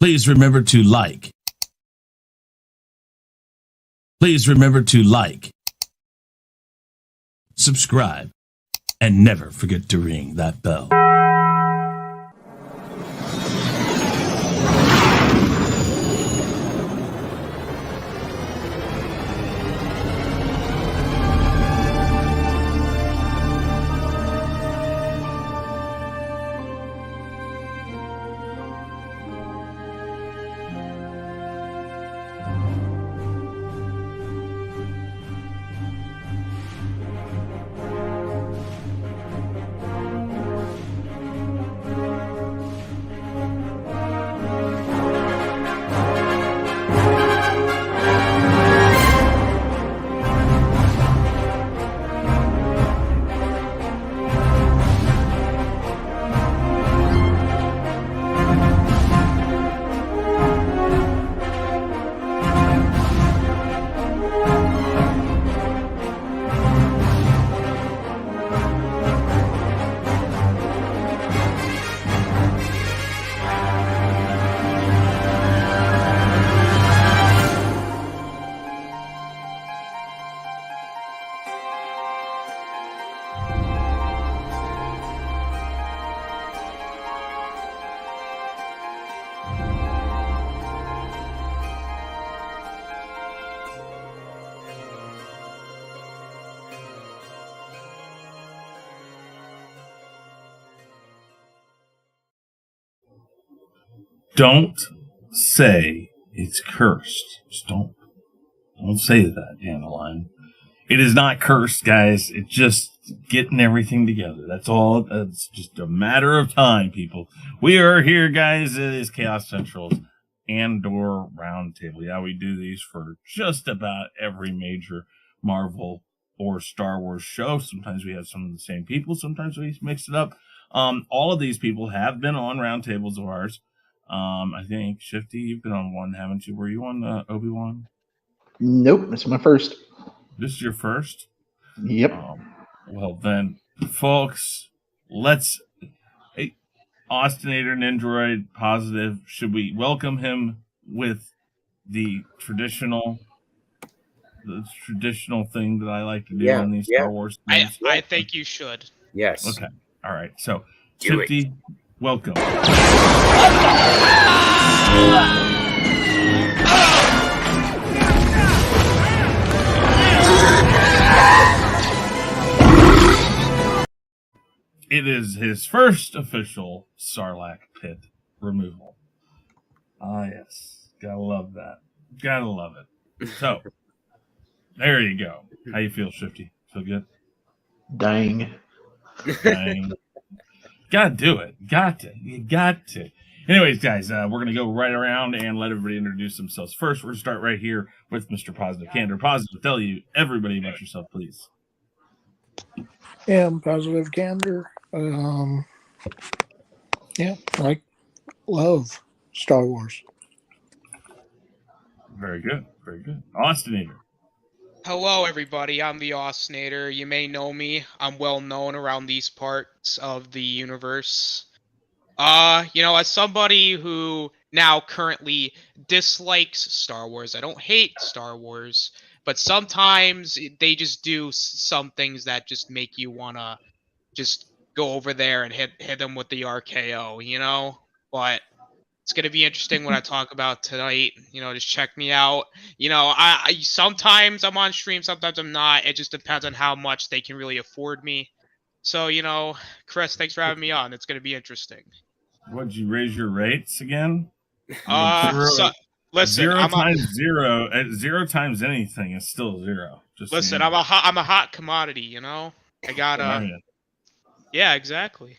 Please remember to like. Please remember to like, subscribe, and never forget to ring that bell. Don't say it's cursed. Just don't say that, Dandelion. It is not cursed, guys. It's just getting everything together. That's all. It's just a matter of time, people. We are here, guys. It is Chaos Central's Andor Roundtable. Yeah, we do these for just about every major Marvel or Star Wars show. Sometimes we have some of the same people. Sometimes we mix it up. All of these people have been on roundtables of ours. I think, Shifty, you've been on one, haven't you? Were you on Obi-Wan? Nope, it's my first. This is your first? Yep. Well, then, folks, let's... Hey, Austinator Nindroid Positive, should we welcome him with the traditional thing that I like to do in these Star Wars things? I think you should. Yes. Okay. All right. So, Shifty, welcome. It is his first official Sarlacc pit removal. Ah, yes. Gotta love that. Gotta love it. So, there you go. How you feel, Shifty? Feel good? Dang. Gotta do it. You got to. Anyways, guys, we're going to go right around and let everybody introduce themselves. First, we're going to start right here with Mr. Positive Candor. Positive, tell you everybody about yourself, please. Yeah, I'm Positive Candor. I love Star Wars. Very good. Austinator. Hello, everybody. I'm the Austinator. You may know me. I'm well known around these parts of the universe. As somebody who now currently dislikes Star Wars, I don't hate Star Wars, but sometimes they just do some things that just make you wanna just go over there and hit them with the RKO, But it's gonna be interesting what I talk about tonight. Just check me out. I sometimes I'm on stream, sometimes I'm not. It just depends on how much they can really afford me. So, Chris, thanks for having me on. It's gonna be interesting. Would you raise your rates again? Listen, zero times anything is still zero. Listen, I'm a hot commodity. I gotta. Yeah, exactly.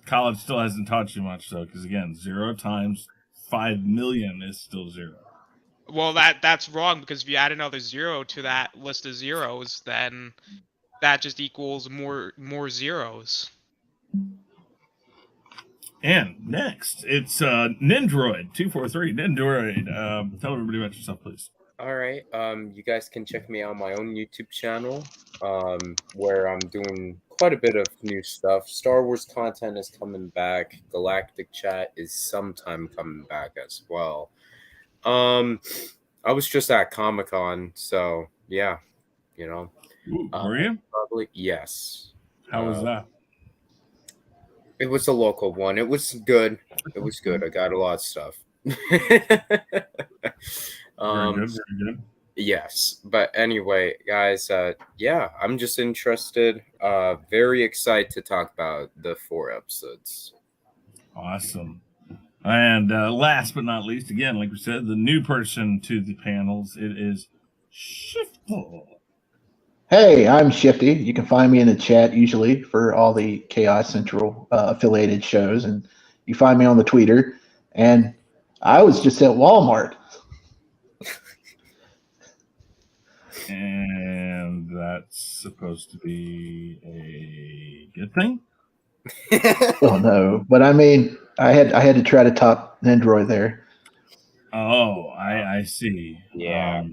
College still hasn't taught you much, though, because again, 0 times 5 million is still 0. Well, that's wrong, because if you add another 0 to that list of zeros, then that just equals more zeros. And next, it's Nindroid243. Nindroid, tell everybody about yourself, please. All right. You guys can check me out on my own YouTube channel, where I'm doing quite a bit of new stuff. Star Wars content is coming back. Galactic Chat is sometime coming back as well. I was just at Comic-Con, so yeah, you know. Ooh, were you? Probably yes. How was that? It was a local one. It was good. It was good. I got a lot of stuff. Very good. Very good. Yes, but anyway, guys, yeah, I'm just interested. Very excited to talk about the 4 episodes. Awesome. And last but not least, again, like we said, the new person to the panels, it is Shiftle. Hey, I'm Shifty. You can find me in the chat usually for all the Chaos Central affiliated shows, and you find me on the Twitter. And I was just at Walmart. And that's supposed to be a good thing? Oh no, but I mean, I had to try to top Android there. Oh, I see. Yeah.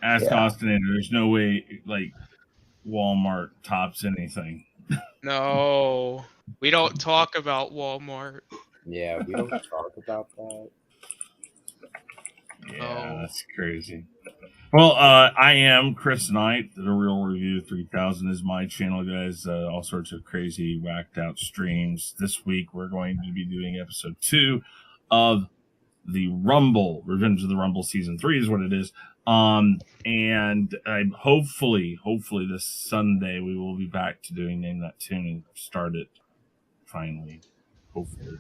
Ask Yeah. Austin, there's no way like Walmart tops anything. No, we don't talk about Walmart. Yeah, we don't talk about that. Yeah, Oh. that's crazy. Well, I am Chris Knight. The Real Review 3000 is my channel, guys. All sorts of crazy, whacked out streams. This week, we're going to be doing episode 2 of the Rumble. Revenge of the Rumble season 3 is what it is. And I'm hopefully this Sunday, we will be back to doing Name That Tune and start it finally. Hopefully.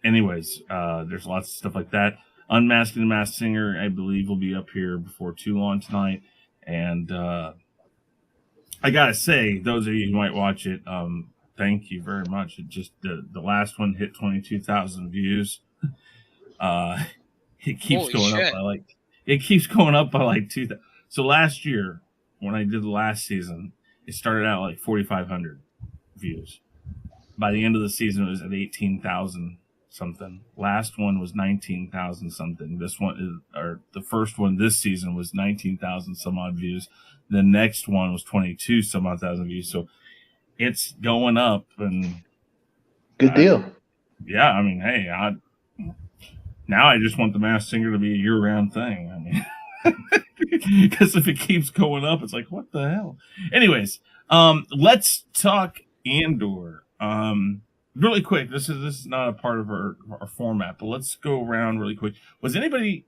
Anyways, there's lots of stuff like that. Unmasking the Masked Singer, I believe, will be up here before too long tonight. And I gotta say, those of you who might watch it, thank you very much. It just the last one hit 22,000 views. It keeps Holy going shit. up by it keeps going up by like 2,000. So last year, when I did the last season, it started out like 4,500 views. By the end of the season, it was at 18,000 something. Last one was 19,000 something. This one is, or the first one this season was 19,000 some odd views. The next one was 22 some odd thousand views. So it's going up, and Good deal. yeah, I mean, hey, now I just want the Masked Singer to be a year-round thing. I mean, because if it keeps going up, it's like, what the hell? Anyways, let's talk Andor. Really quick. This is not a part of our format, but let's go around really quick. Was anybody,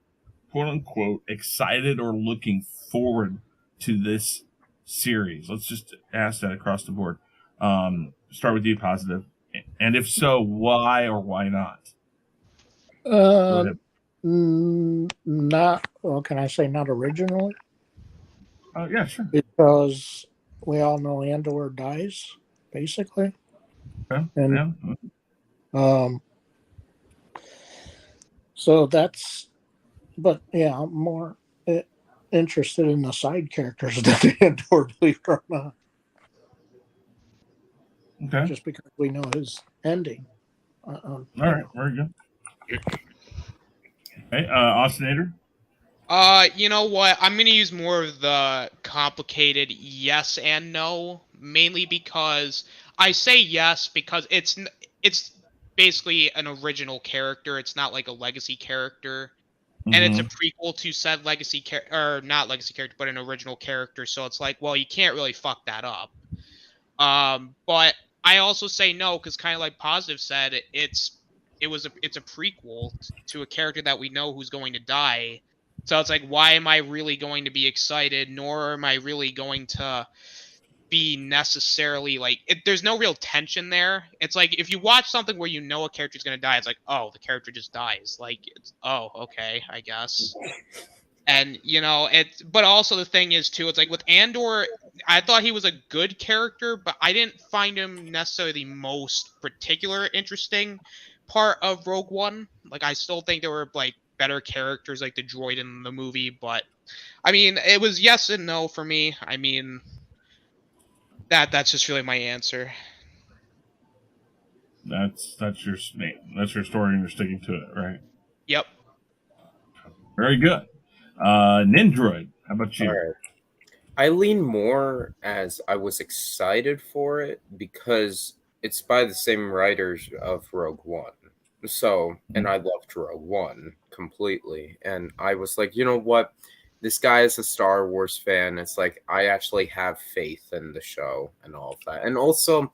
quote unquote, excited or looking forward to this series? Let's just ask that across the board. Start with you, Positive. And if so, why or why not? Not, well, can I say not originally? Yeah, sure. Because we all know Andor dies, basically. Okay. And yeah. So that's, but yeah, I'm more interested in the side characters than Andor, believe it or not. Okay. Just because we know his ending. All right. Very good. Hey, Ostinator? You know what? I'm gonna use more of the complicated yes and no, mainly because I say yes because it's basically an original character. It's not like a legacy character, and it's a prequel to said legacy or not legacy character, but an original character. So it's like, well, you can't really fuck that up. But I also say no because, kind of like Positive said, it's a prequel to a character that we know who's going to die. So it's like, why am I really going to be excited? Nor am I really going to be necessarily like there's no real tension there. It's like if you watch something where you know a character's going to die, it's like, oh, the character just dies. Like, it's, oh, okay, I guess. And but also the thing is too, it's like with Andor, I thought he was a good character, but I didn't find him necessarily the most particular interesting part of Rogue One. Like, I still think there were like better characters like the droid in the movie, but I mean, it was yes and no for me. I mean, that's just really my answer. That's your story, and you're sticking to it, right? Yep. Very good. Nindroid, how about you? All right. I lean more as I was excited for it because it's by the same writers of Rogue One. So, and I loved Rogue One completely. And I was like, you know what? This guy is a Star Wars fan. It's like, I actually have faith in the show and all of that. And also,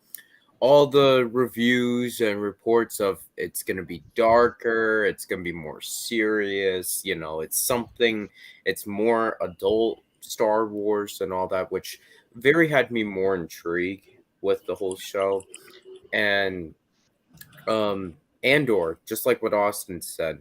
all the reviews and reports of it's going to be darker, it's going to be more serious, it's more adult Star Wars and all that, which very had me more intrigued with the whole show. And Andor, just like what Austin said,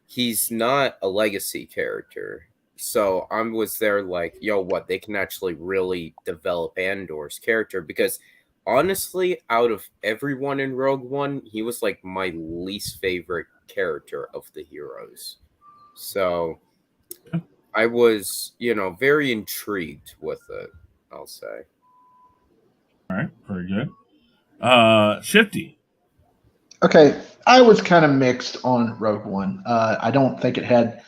he's not a legacy character. So I was there like, yo, what? They can actually really develop Andor's character because honestly, out of everyone in Rogue One, he was like my least favorite character of the heroes. So I was, very intrigued with it, I'll say. All right, very good. Shifty. Okay, I was kind of mixed on Rogue One. I don't think it had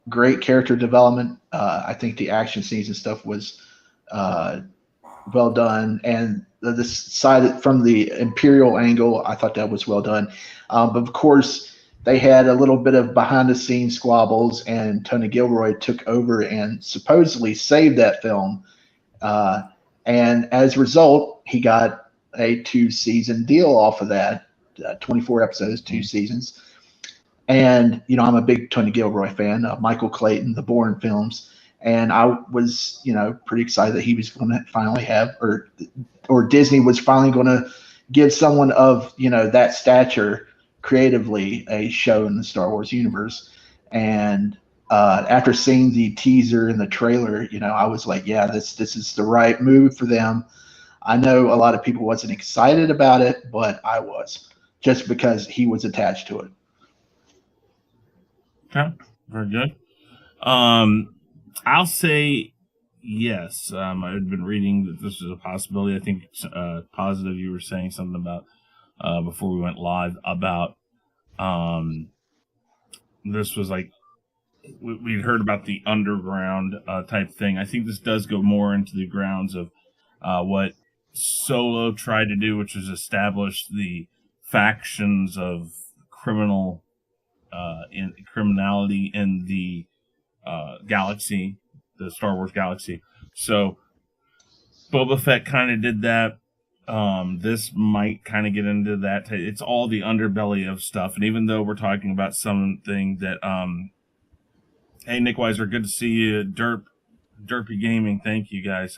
great character development. I think the action scenes and stuff was well done, and the side from the Imperial angle, I thought that was well done. But of course, they had a little bit of behind-the-scenes squabbles, and Tony Gilroy took over and supposedly saved that film. And as a result, he got a 2-season deal off of that, 24 episodes, 2 seasons. And, I'm a big Tony Gilroy fan of Michael Clayton, the Bourne films. And I was, pretty excited that he was going to finally have, or Disney was finally going to give someone of, that stature creatively a show in the Star Wars universe. And after seeing the teaser and the trailer, I was like, yeah, this is the right move for them. I know a lot of people wasn't excited about it, but I was, just because he was attached to it. Okay, very good. I'll say yes. I've been reading that this is a possibility. I think it's positive. You were saying something about before we went live about this was like we'd heard about the underground type thing. I think this does go more into the grounds of what Solo tried to do, which was establish the factions of criminality in the galaxy, the Star Wars galaxy. So Boba Fett kind of did that. This might kind of get into that. It's all the underbelly of stuff. And even though we're talking about something that, hey, Nick Weiser, good to see you. Derpy Gaming, thank you guys.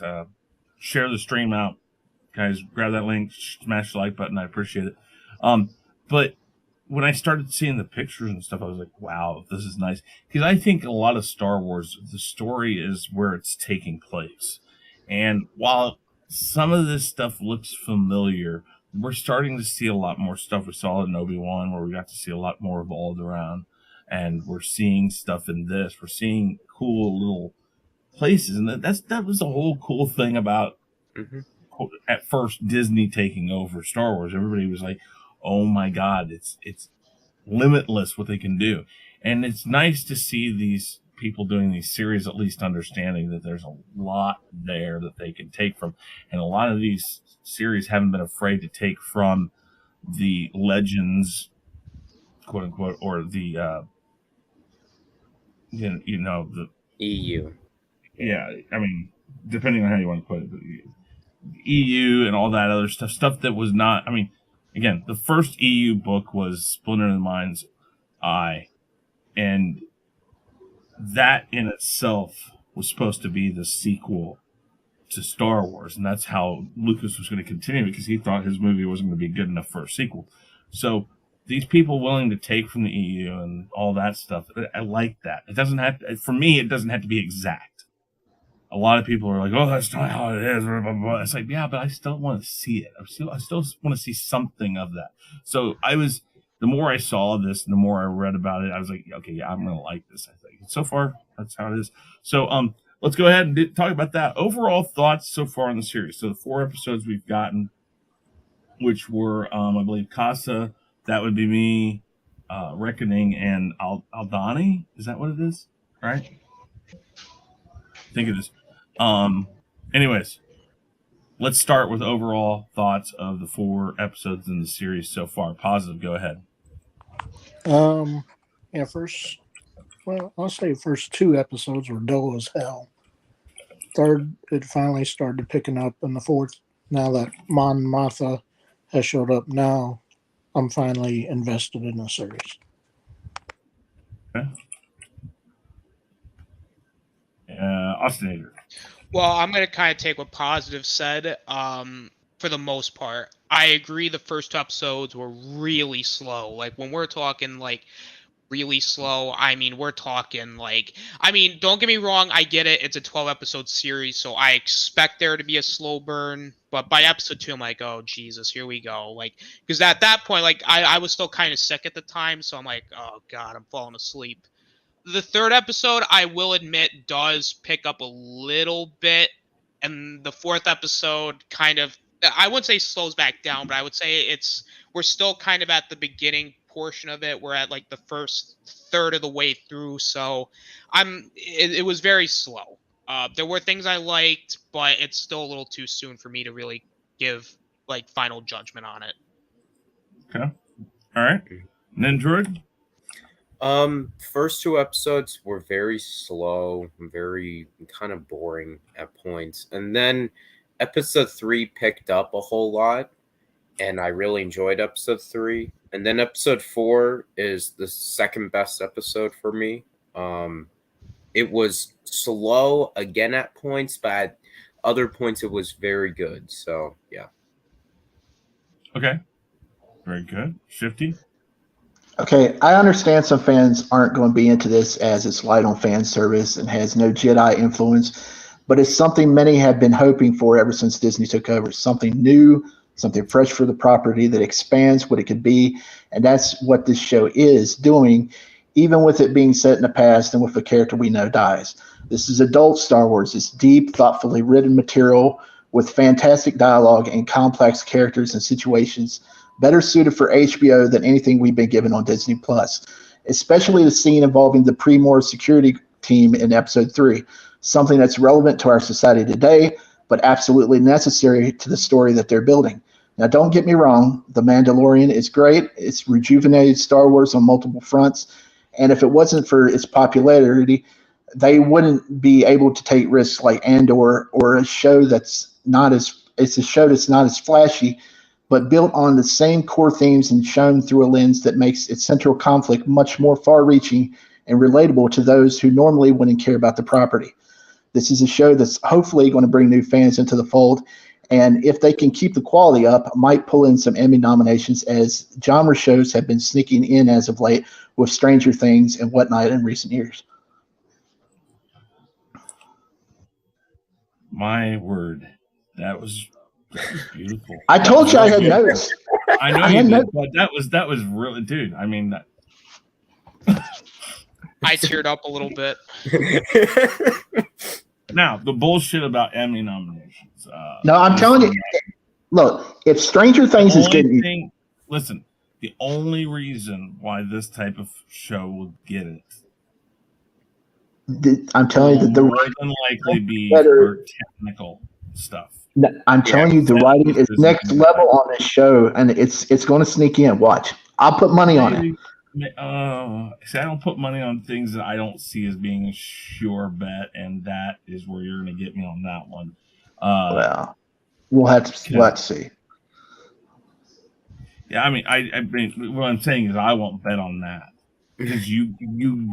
Share the stream out, guys. Grab that link, smash the like button. I appreciate it. But when I started seeing the pictures and stuff, I was like, wow, this is nice. Because I think a lot of Star Wars, the story is where it's taking place. And while some of this stuff looks familiar, we're starting to see a lot more stuff. We saw it in Obi-Wan, where we got to see a lot more of Alderaan. And we're seeing stuff in this. We're seeing cool little places. And that was the whole cool thing about, at first, Disney taking over Star Wars. Everybody was like, oh my God, it's limitless what they can do. And it's nice to see these people doing these series, at least understanding that there's a lot there that they can take from. And a lot of these series haven't been afraid to take from the legends, quote unquote, or the, the EU. Yeah, I mean, depending on how you want to put it, the EU and all that other stuff that was not, I mean, again, the first EU book was Splinter in the Mind's Eye, and that in itself was supposed to be the sequel to Star Wars, and that's how Lucas was going to continue, because he thought his movie wasn't going to be good enough for a sequel. So these people willing to take from the EU and all that stuff, I like that. It doesn't have to, for me, it doesn't have to be exact. A lot of people are like, oh, that's not how it is. Blah, blah, blah. It's like, yeah, but I still want to see it. I still want to see something of that. So the more I saw this and the more I read about it, I was like, okay, yeah, I'm going to like this, I think. So far, that's how it is. So let's go ahead and talk about that. Overall thoughts so far in the series. So the 4 episodes we've gotten, which were, I believe, Kassa, that would be me, Reckoning, and Aldhani. Is that what it is? Right? I think it is. Anyways, let's start with overall thoughts of the 4 episodes in the series so far. Positive, go ahead. Yeah, I'll say first 2 episodes were dull as hell. Third, it finally started picking up, and the fourth, now that Mon Mothma has showed up, now I'm finally invested in the series. Okay. Ostinator. Well, I'm going to kind of take what Positive said. For the most part, I agree the first 2 episodes were really slow. Like, when we're talking, like, really slow, I mean, we're talking, like... I mean, don't get me wrong, I get it. It's a 12-episode series, so I expect there to be a slow burn. But by episode 2, I'm like, oh, Jesus, here we go. Like, because at that point, like, I was still kind of sick at the time, so I'm like, oh, God, I'm falling asleep. The 3rd episode, I will admit, does pick up a little bit, and the 4th episode kind of, I wouldn't say slows back down, but I would say we're still kind of at the beginning portion of it. We're at like the first third of the way through, so it was very slow. There were things I liked, but it's still a little too soon for me to really give like final judgment on it. Okay. All right. Nindroid? First 2 episodes were very slow, very kind of boring at points. And then episode 3 picked up a whole lot, and I really enjoyed episode 3. And then episode 4 is the second best episode for me. It was slow again at points, but at other points it was very good. So, yeah. Okay. Very good. Shifty? Okay, I understand some fans aren't going to be into this as it's light on fan service and has no Jedi influence, but it's something many have been hoping for ever since Disney took over. Something new, something fresh for the property that expands what it could be, and that's what this show is doing, even with it being set in the past and with a character we know dies. This is adult Star Wars. It's deep, thoughtfully written material with fantastic dialogue and complex characters and situations better suited for HBO than anything we've been given on Disney Plus, especially the scene involving the Pre-Mor security team in episode 3, something that's relevant to our society today, but absolutely necessary to the story that they're building. Now, don't get me wrong, The Mandalorian is great. It's rejuvenated Star Wars on multiple fronts, and if it wasn't for its popularity, they wouldn't be able to take risks like Andor or a show that's not as flashy, but built on the same core themes and shown through a lens that makes its central conflict much more far-reaching and relatable to those who normally wouldn't care about the property. This is a show that's hopefully going to bring new fans into the fold, and if they can keep the quality up, might pull in some Emmy nominations, as genre shows have been sneaking in as of late with Stranger Things and whatnot in recent years. My word. That was beautiful. I told you I had notes. I know you did, but that was really, dude. I mean, I teared up a little bit. Now, the bullshit about Emmy nominations. No, I'm telling you. Look, if Stranger Things is getting... Listen, the only reason why this type of show will get it, I'm telling you that the more than likely be for technical stuff. I'm telling you, the writing is next level on this show, and it's going to sneak in. Watch. I'll put money on it. See, I don't put money on things that I don't see as being a sure bet, and that is where you're going to get me on that one. Well, we'll have to see. Yeah, I mean, what I'm saying is I won't bet on that, because you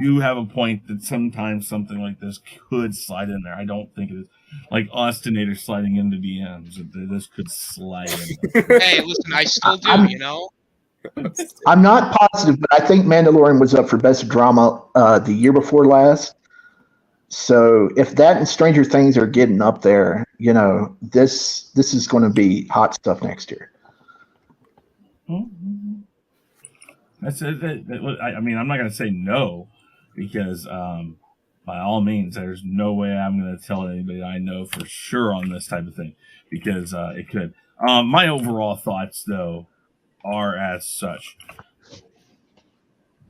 do have a point that sometimes something like this could slide in there. I don't think it is like Ostinator sliding into DMs. This could slide in there. Hey, listen, I still do, you know? I'm not positive, but I think Mandalorian was up for best drama the year before last. So if that and Stranger Things are getting up there, you know, this is going to be hot stuff next year. Mm-hmm. That's it. I mean, I'm not going to say no, because by all means, there's no way I'm going to tell anybody I know for sure on this type of thing, because it could. My overall thoughts, though, are as such.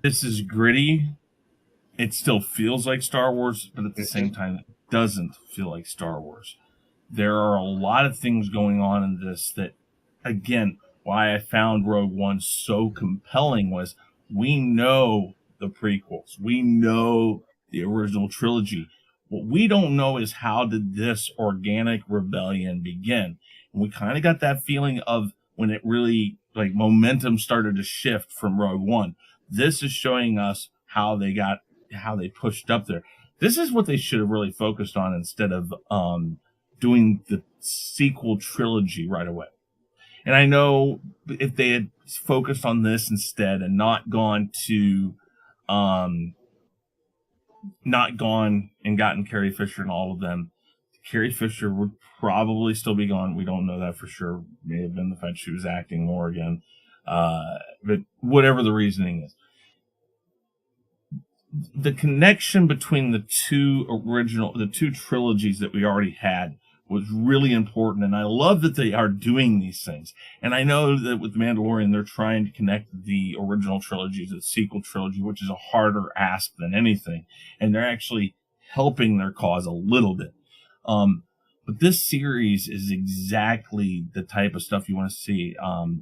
This is gritty. It still feels like Star Wars, but at the same time, it doesn't feel like Star Wars. there are a lot of things going on in this that, again, why I found Rogue One so compelling was we know the prequels. We know the original trilogy. What we don't know is how did this organic rebellion begin? And we kind of got that feeling of when it really, like, momentum started to shift from Rogue One. This is showing us how they pushed up there. This is what they should have really focused on instead of doing the sequel trilogy right away. And I know if they had focused on this instead and not gone and gotten Carrie Fisher and all of them, Carrie Fisher would probably still be gone. We don't know that for sure. May have been the fact she was acting more again. But whatever the reasoning is. The connection between the two trilogies that we already had was really important, and I love that they are doing these things. And I know that with Mandalorian, they're trying to connect the original trilogy to the sequel trilogy, which is a harder ask than anything, and they're actually helping their cause a little bit. But this series is exactly the type of stuff you want to see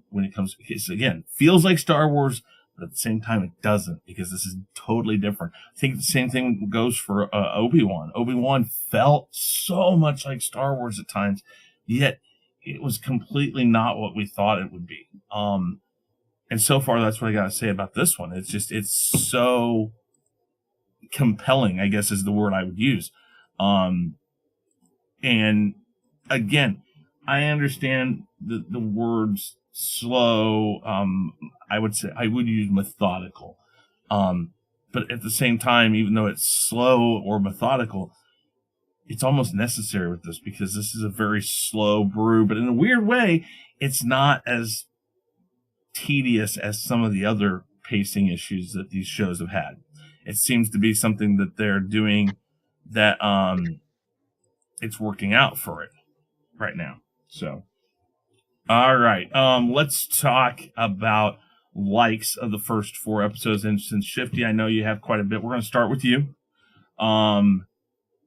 when it comes. Because again, feels like Star Wars, but at the same time, it doesn't, because this is totally different. I think the same thing goes for Obi-Wan. Obi-Wan felt so much like Star Wars at times, yet it was completely not what we thought it would be. And so far, that's what I got to say about this one. It's so compelling, I guess is the word I would use. And again, I understand the words slow. I would use methodical. But at the same time, even though it's slow or methodical, it's almost necessary with this, because this is a very slow brew, but in a weird way, it's not as tedious as some of the other pacing issues that these shows have had. It seems to be something that they're doing that, it's working out for it right now. So, all right. Let's talk about likes of the first 4 episodes. And since Shifty, I know you have quite a bit, we're going to start with you.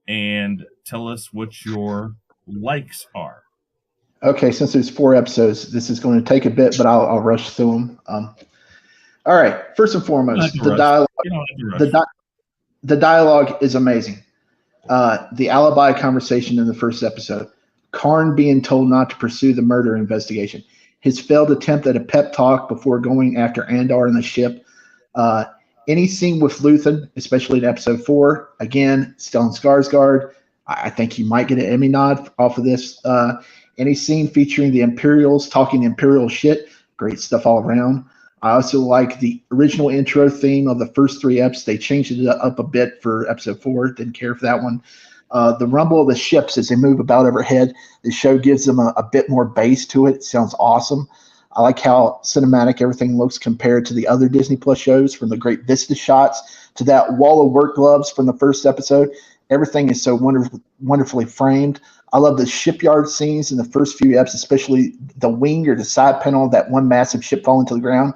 And tell us what your likes are. Okay, since there's 4 episodes, this is going to take a bit, but I'll rush through them. All right. First and foremost, the dialogue is amazing. The alibi conversation in the first episode, Karn being told not to pursue the murder investigation, his failed attempt at a pep talk before going after Andor in the ship, any scene with Luthen, especially in episode 4, again, Stellan Skarsgård, I think he might get an Emmy nod off of this. Any scene featuring the Imperials talking Imperial shit, great stuff all around. I also like the original intro theme of the first 3 eps. They changed it up a bit for episode 4. Didn't care for that one. The rumble of the ships as they move about overhead, the show gives them a bit more bass to it. It sounds awesome. I like how cinematic everything looks compared to the other Disney Plus shows, from the great Vista shots to that wall of work gloves from the first episode. Everything is so wonderfully framed. I love the shipyard scenes in the first few eps, especially the wing or the side panel of that one massive ship falling to the ground.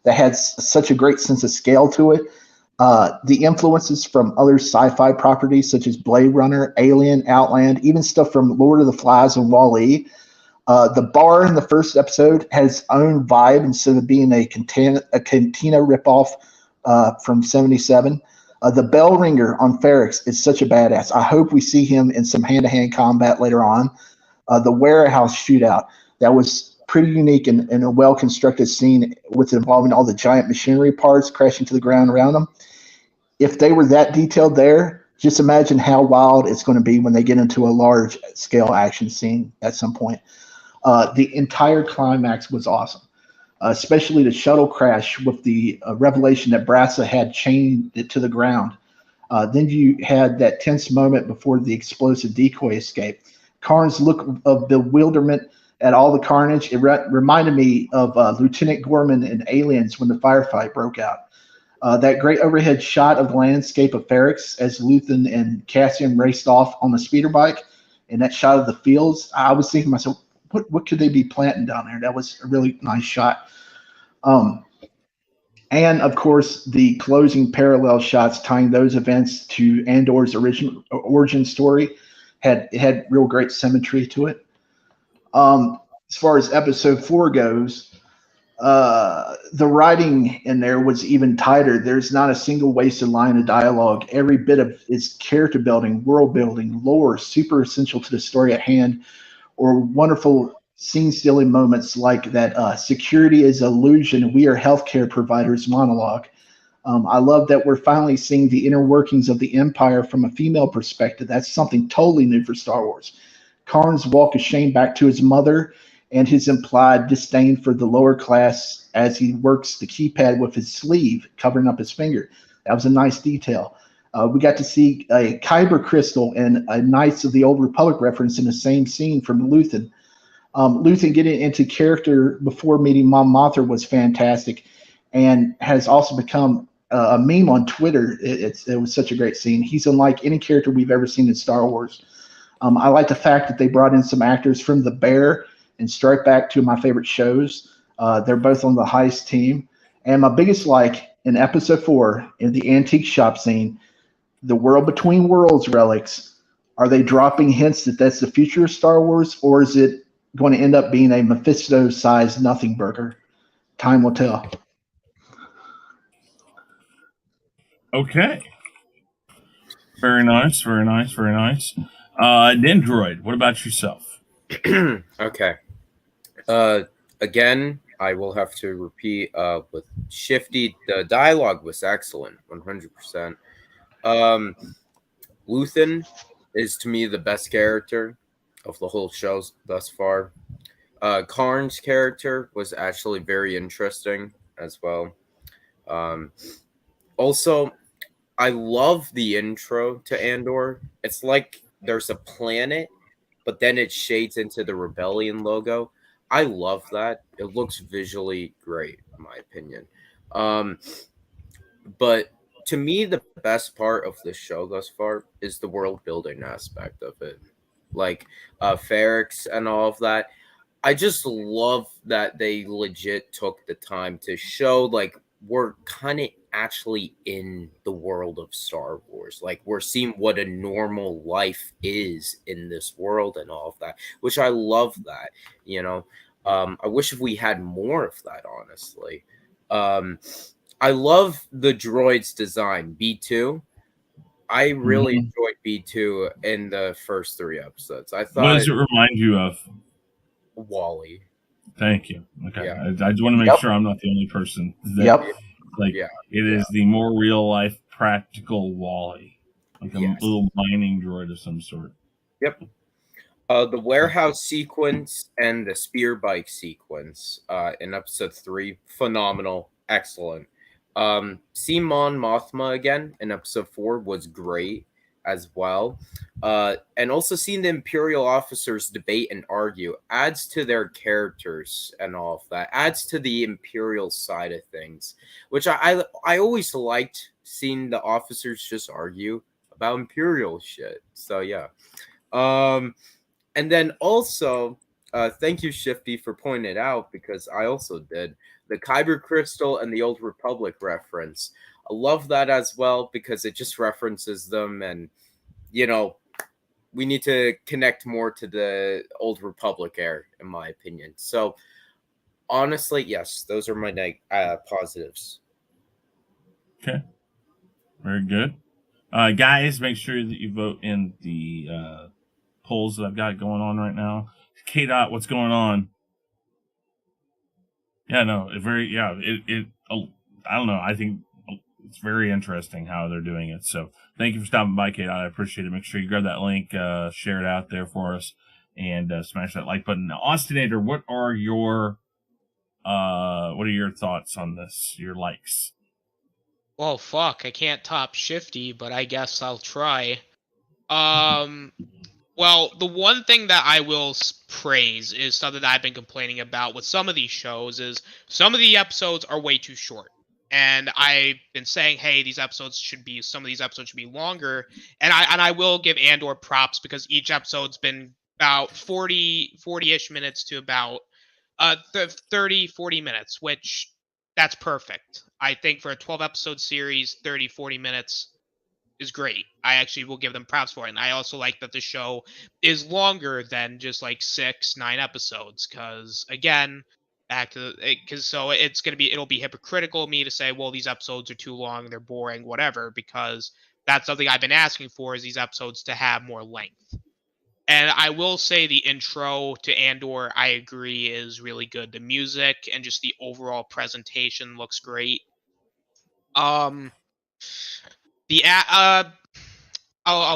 That had such a great sense of scale to it. The influences from other sci-fi properties such as Blade Runner, Alien, Outland, even stuff from Lord of the Flies and Wall-E. The bar in the first episode has its own vibe instead of being a cantina ripoff from 77. The bell ringer on Ferrix is such a badass. I hope we see him in some hand-to-hand combat later on. The warehouse shootout, that was pretty unique and a well-constructed scene with involving all the giant machinery parts crashing to the ground around them. If they were that detailed there, just imagine how wild it's going to be when they get into a large-scale action scene at some point. The entire climax was awesome, especially the shuttle crash with the revelation that Brassa had chained it to the ground. Then you had that tense moment before the explosive decoy escape. Karn's look of bewilderment at all the carnage, it reminded me of Lieutenant Gorman in Aliens when the firefight broke out. That great overhead shot of the landscape of Ferrix as Luthen and Cassian raced off on the speeder bike, and that shot of the fields, I was thinking to myself, what could they be planting down there? That was a really nice shot. And, of course, the closing parallel shots tying those events to Andor's original origin story. had real great symmetry to it. As far as episode 4 goes, the writing in there was even tighter. There's not a single wasted line of dialogue. Every bit of its character building, world building, lore, super essential to the story at hand, or wonderful scene-stealing moments like that security is illusion, we are healthcare providers monologue. I love that we're finally seeing the inner workings of the Empire from a female perspective. That's something totally new for Star Wars. Karn's walk of shame back to his mother and his implied disdain for the lower class as he works the keypad with his sleeve, covering up his finger. That was a nice detail. We got to see a Kyber crystal and a Knights of the Old Republic reference in the same scene from Luthen. Luthen getting into character before meeting Mon Mothma was fantastic and has also become a meme on Twitter. It was such a great scene. He's unlike any character we've ever seen in Star Wars. I like the fact that they brought in some actors from The Bear and Strike Back, two of my favorite shows. They're both on the heist team. And my biggest like in episode 4, in the antique shop scene, the World Between Worlds relics, are they dropping hints that that's the future of Star Wars, or is it going to end up being a Mephisto-sized nothing burger? Time will tell. Okay. Very nice, very nice, very nice. Dendroid, what about yourself? Okay. Again, I will have to repeat with Shifty, the dialogue was excellent, 100%. Luthen is to me the best character of the whole show thus far. Karn's character was actually very interesting as well. Also, I love the intro to Andor. It's like there's a planet, but then it shades into the Rebellion logo. I love that. It looks visually great, in my opinion. But to me, the best part of the show thus far is the world building aspect of it, like Ferrix and all of that. I just love that they legit took the time to show like we're kind of actually in the world of Star Wars. Like we're seeing what a normal life is in this world and all of that, which I love that, you know. I wish if we had more of that, honestly. I love the droid's design, B2. I really enjoyed B2 in the first 3 episodes. I thought What does it remind you of? Wally. Thank you. Okay. Yeah. I just want to make sure I'm not the only person. That, Like, it is the more real life, practical Wally. Like a little mining droid of some sort. Yep. The warehouse sequence and the spear bike sequence in episode 3, phenomenal, excellent. Seeing Mon Mothma again in episode 4 was great as well. And also seeing the Imperial officers debate and argue adds to their characters and all of that, adds to the Imperial side of things, which I always liked seeing the officers just argue about Imperial shit. So yeah. And then also, thank you, Shifty, for pointing it out, because I also did. The Kyber Crystal and the Old Republic reference. I love that as well, because it just references them. And, you know, we need to connect more to the Old Republic era, in my opinion. So, honestly, yes, those are my positives. Okay. Very good. Guys, make sure that you vote in the polls that I've got going on right now. K-Dot, what's going on? Yeah, no, I don't know. I think it's very interesting how they're doing it. So thank you for stopping by, K-Dot. I appreciate it. Make sure you grab that link, share it out there for us, and smash that like button. Now, Austinator, what are your thoughts on this? Your likes? Well, fuck, I can't top Shifty, but I guess I'll try. Well, the one thing that I will praise is something that I've been complaining about with some of these shows is some of the episodes are way too short. And I've been saying, hey, some of these episodes should be longer. And I will give Andor props because each episode's been about 40-ish minutes to about 30, 40 minutes, which that's perfect. I think for a 12 episode series, 30, 40 minutes, great. I actually will give them props for it. And I also like that the show is longer than just like 6-9 episodes. Because again, so it'll be hypocritical of me to say, well, these episodes are too long, they're boring, whatever. Because that's something I've been asking for, is these episodes to have more length. And I will say the intro to Andor, I agree, is really good. The music and just the overall presentation looks great. I'll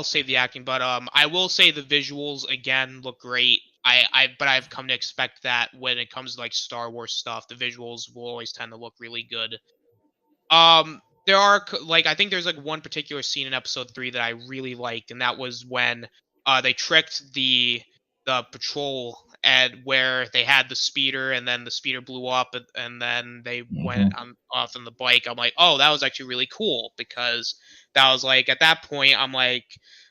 save the acting, but I will say the visuals again look great. But I've come to expect that when it comes to like Star Wars stuff, the visuals will always tend to look really good. There are like, I think there's like one particular scene in episode 3 that I really liked, and that was when they tricked the patrol, and where they had the speeder, and then the speeder blew up, and then they went off on the bike. I'm like, oh, that was actually really cool, because that was like, at that point, I'm like,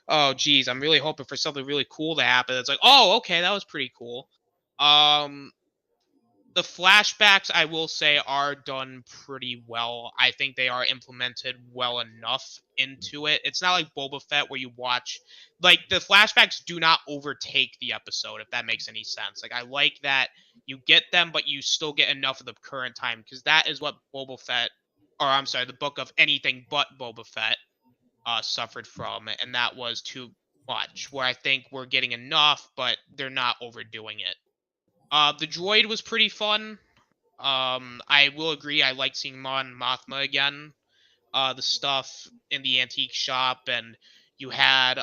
oh geez, I'm really hoping for something really cool to happen. It's like, oh, okay, that was pretty cool. The flashbacks, I will say, are done pretty well. I think they are implemented well enough into it. It's not like Boba Fett where you watch, like, the flashbacks do not overtake the episode, if that makes any sense. Like, I like that you get them, but you still get enough of the current time, because that is what Boba Fett, or I'm sorry, the book of Anything But Boba Fett suffered from, and that was too much, where I think we're getting enough, but they're not overdoing it. The droid was pretty fun. I will agree, I like seeing Mon Mothma again. The stuff in the antique shop, and you had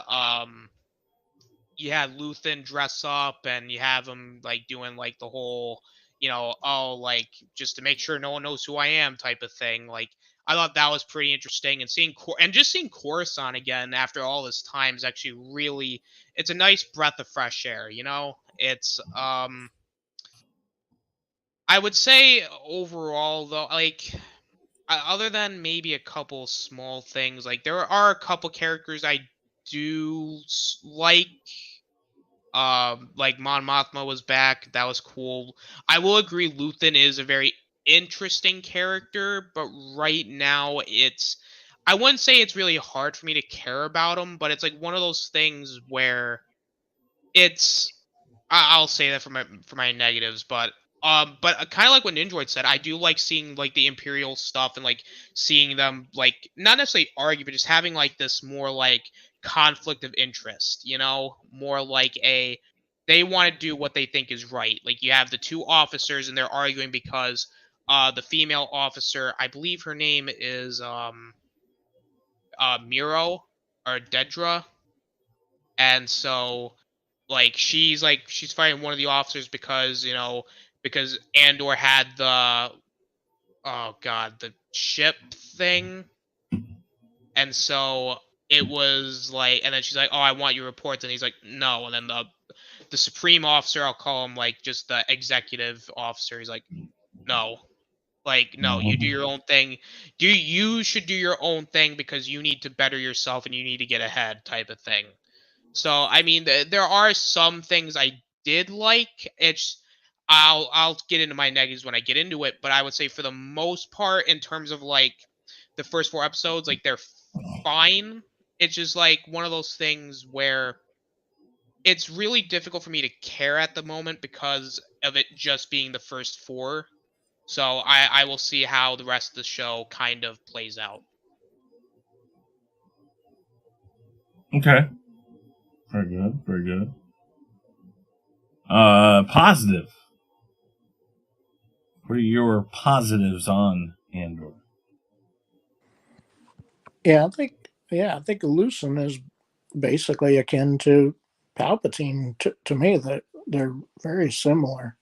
Luthen dress up, and you have him like doing like the whole, like, just to make sure no one knows who I am type of thing. Like, I thought that was pretty interesting, and seeing Coruscant again after all this time is actually really, it's a nice breath of fresh air. It's I would say overall, though, like, other than maybe a couple small things, like, there are a couple characters I do like. Like Mon Mothma was back. That was cool. I will agree, Luthen is a very interesting character, but right now I wouldn't say it's really hard for me to care about him, but it's like one of those things where I'll say that for my negatives, but kind of like what Nindroid said, I do like seeing like the Imperial stuff, and like seeing them like not necessarily argue, but just having like this more like conflict of interest, more like they want to do what they think is right. Like, you have the two officers, and they're arguing because the female officer, I believe her name is Miro or Dedra, and so like she's fighting one of the officers because Andor had the the ship thing, and so it was like, and then she's like, oh, I want your reports, and he's like, no, and then the supreme officer, I'll call him like just the executive officer, he's like, no, like, no, you do your own thing. You should do your own thing because you need to better yourself and you need to get ahead, type of thing. So, I mean, there are some things I did like. I'll get into my negatives when I get into it, but I would say for the most part, in terms of like the first 4 episodes, like, they're fine. It's just like one of those things where it's really difficult for me to care at the moment because of it just being the first 4. So I will see how the rest of the show kind of plays out. Okay. Very good. Very good. Positive. What are your positives on Andor? Yeah, I think Lucen is basically akin to Palpatine to me. That they're very similar.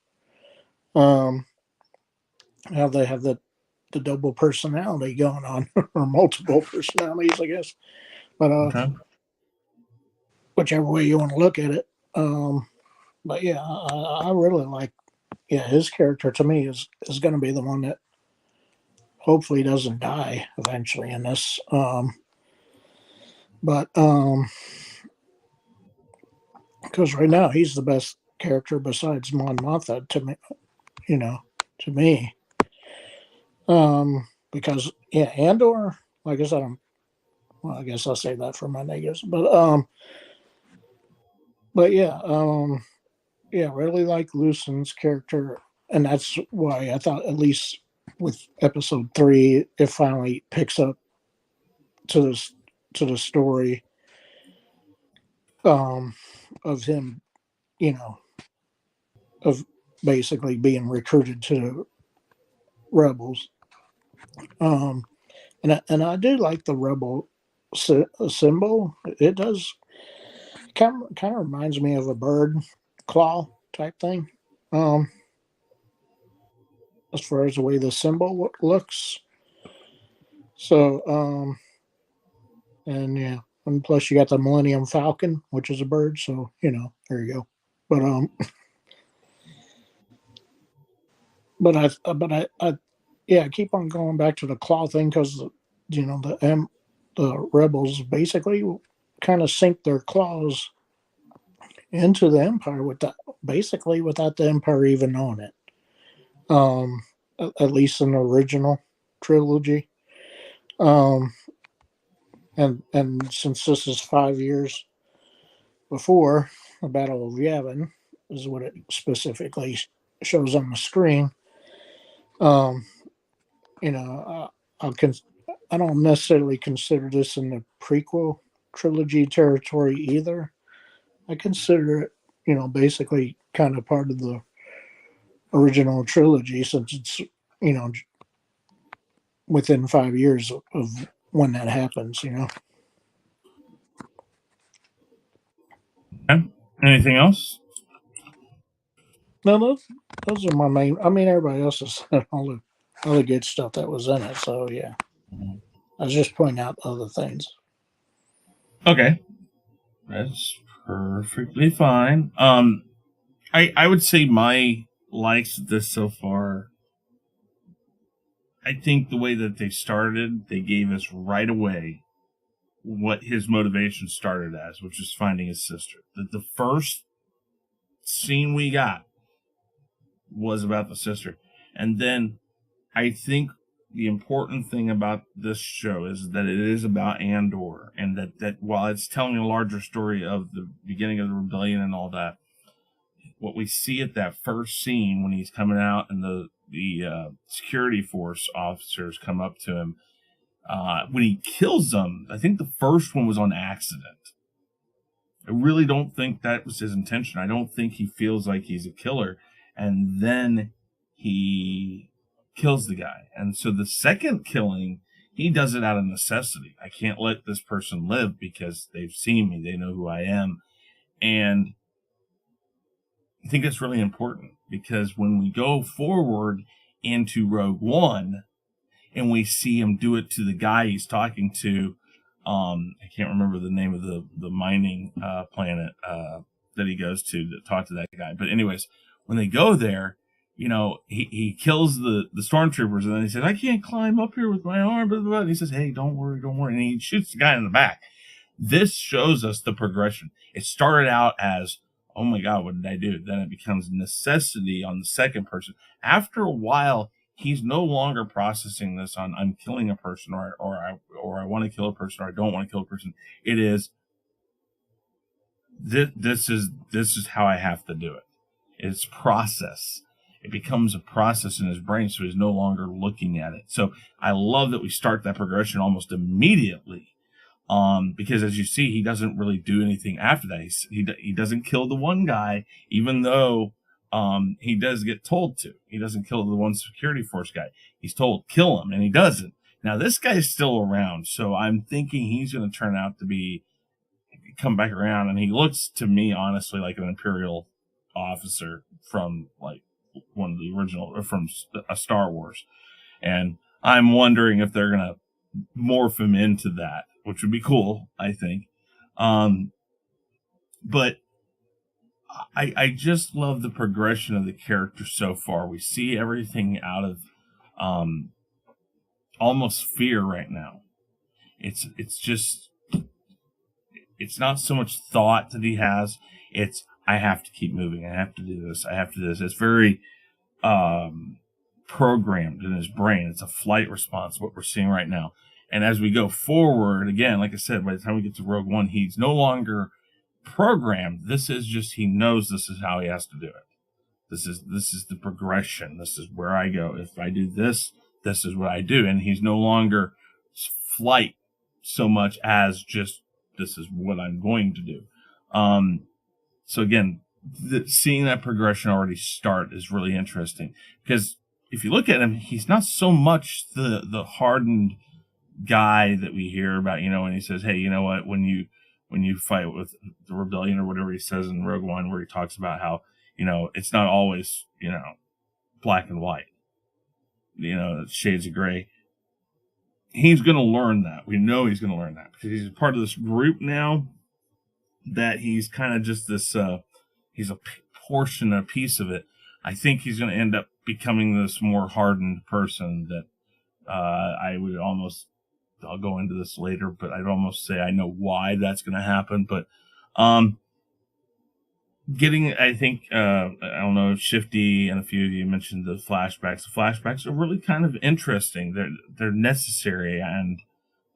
How they have the double personality going on, or multiple personalities, I guess. But Okay. whichever way you want to look at it. But yeah, I really like. Yeah, his character to me is going to be the one that hopefully doesn't die eventually in this. But because right now he's the best character besides Mon Mothma to me. To me. Because Andor, like I said, I'm Well, I guess I'll say that for my negatives. But yeah, really like Lucen's character, and that's why I thought, at least with episode 3, it finally picks up to the story of him, of basically being recruited to the rebels. And I do like the rebel symbol. It does kind of reminds me of a bird claw type thing. As far as the way the symbol looks. So, and yeah, and plus you got the Millennium Falcon, which is a bird. So there you go. But I keep on going back to the claw thing because the rebels basically kind of sink their claws into the Empire without the Empire even knowing it. At least in the original trilogy. And since this is 5 years before the Battle of Yavin, is what it specifically shows on the screen. I don't necessarily consider this in the prequel trilogy territory either. I consider it, basically kind of part of the original trilogy, since it's, within 5 years of when that happens, Okay. Anything else? No, those are my main. I mean, everybody else has said all the good stuff that was in it. So yeah, I was just pointing out other things. Okay, that's perfectly fine. I would say my likes of this so far. I think the way that they started, they gave us right away what his motivation started as, which is finding his sister. The first scene we got was about the sister. And then I think the important thing about this show is that it is about Andor, and that while it's telling a larger story of the beginning of the rebellion and all that, what we see at that first scene when he's coming out and the security force officers come up to him, when he kills them, I think the first one was on accident. I really don't think that was his intention. I don't think he feels like he's a killer. And then he kills the guy. And so the second killing, he does it out of necessity. I can't let this person live because they've seen me. They know who I am. And I think that's really important, because when we go forward into Rogue One and we see him do it to the guy he's talking to, I can't remember the name of the mining planet that he goes to talk to that guy. But anyways, when they go there, he kills the stormtroopers, and then he says, I can't climb up here with my arm, blah, blah, blah. And he says, hey, don't worry. And he shoots the guy in the back. This shows us the progression. It started out as, oh my God, what did I do? Then it becomes necessity on the second person. After a while, he's no longer processing this on I'm killing a person or I want to kill a person or I don't want to kill a person. It is this is how I have to do it. It's process. It becomes a process in his brain, so he's no longer looking at it. So I love that we start that progression almost immediately. Because as you see, he doesn't really do anything after that. He doesn't kill the one guy, even though he does get told to. He doesn't kill the one security force guy. He's told, kill him, and he doesn't. Now, this guy's still around, so I'm thinking he's going to turn out to come back around, and he looks to me, honestly, like an Imperial officer from, like, one of the original, or from a Star Wars. And I'm wondering if they're going to morph him into that, which would be cool, I think. But I just love the progression of the character so far. We see everything out of almost fear right now. It's just, it's not so much thought that he has. It's, I have to keep moving. I have to do this. I have to do this. It's very programmed in his brain. It's a flight response, what we're seeing right now. And as we go forward, again, like I said, by the time we get to Rogue One, he's no longer programmed. This is just, he knows this is how he has to do it. This is the progression. This is where I go. If I do this, this is what I do. And he's no longer flight so much as just, this is what I'm going to do. So again, seeing that progression already start is really interesting, because if you look at him, he's not so much the hardened guy that we hear about, when he says, hey, you know what, when you fight with the rebellion, or whatever he says in Rogue One, where he talks about how, it's not always, black and white, shades of gray. He's going to learn that. We know he's going to learn that, because he's part of this group now, that he's kind of just this, he's a portion, a piece of it. I think he's going to end up becoming this more hardened person that I would almost, I'll go into this later, but I'd almost say I know why that's going to happen. But I think, I don't know if Shifty and a few of you mentioned the flashbacks. The flashbacks are really kind of interesting. They're necessary, and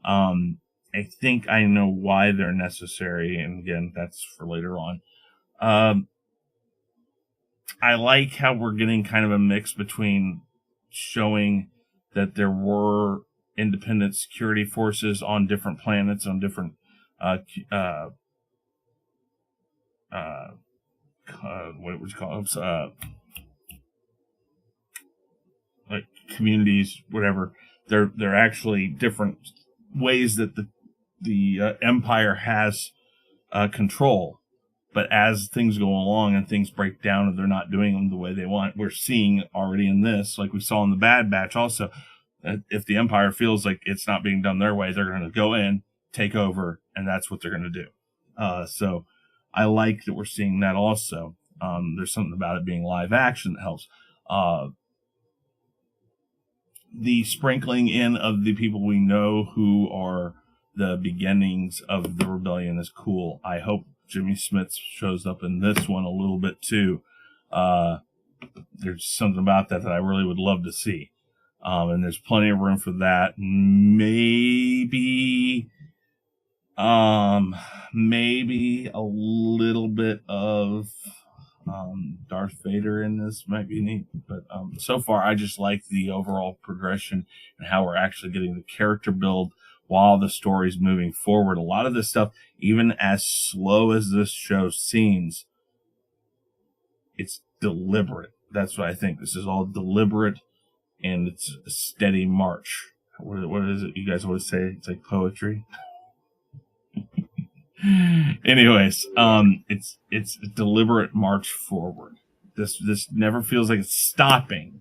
I think I know why they're necessary. And again, that's for later on. I like how we're getting kind of a mix between showing that there were independent security forces on different planets, on different what would you call them? Like communities, whatever. They're actually different ways that the Empire has control. But as things go along and things break down and they're not doing them the way they want, we're seeing already in this, like we saw in the Bad Batch also, that if the Empire feels like it's not being done their way, they're going to go in, take over, and that's what they're going to do. So I like that we're seeing that also. There's something about it being live action that helps. The sprinkling in of the people we know who are the beginnings of the rebellion is cool. I hope Jimmy Smith shows up in this one a little bit too. There's something about that I really would love to see. And there's plenty of room for that. Maybe a little bit of Darth Vader in this might be neat. But so far, I just like the overall progression and how we're actually getting the character build while the story's moving forward. A lot of this stuff, even as slow as this show seems, it's deliberate. That's what I think. This is all deliberate, and it's a steady march. What is it you guys always say? It's like poetry. Anyways, it's a deliberate march forward. This never feels like it's stopping.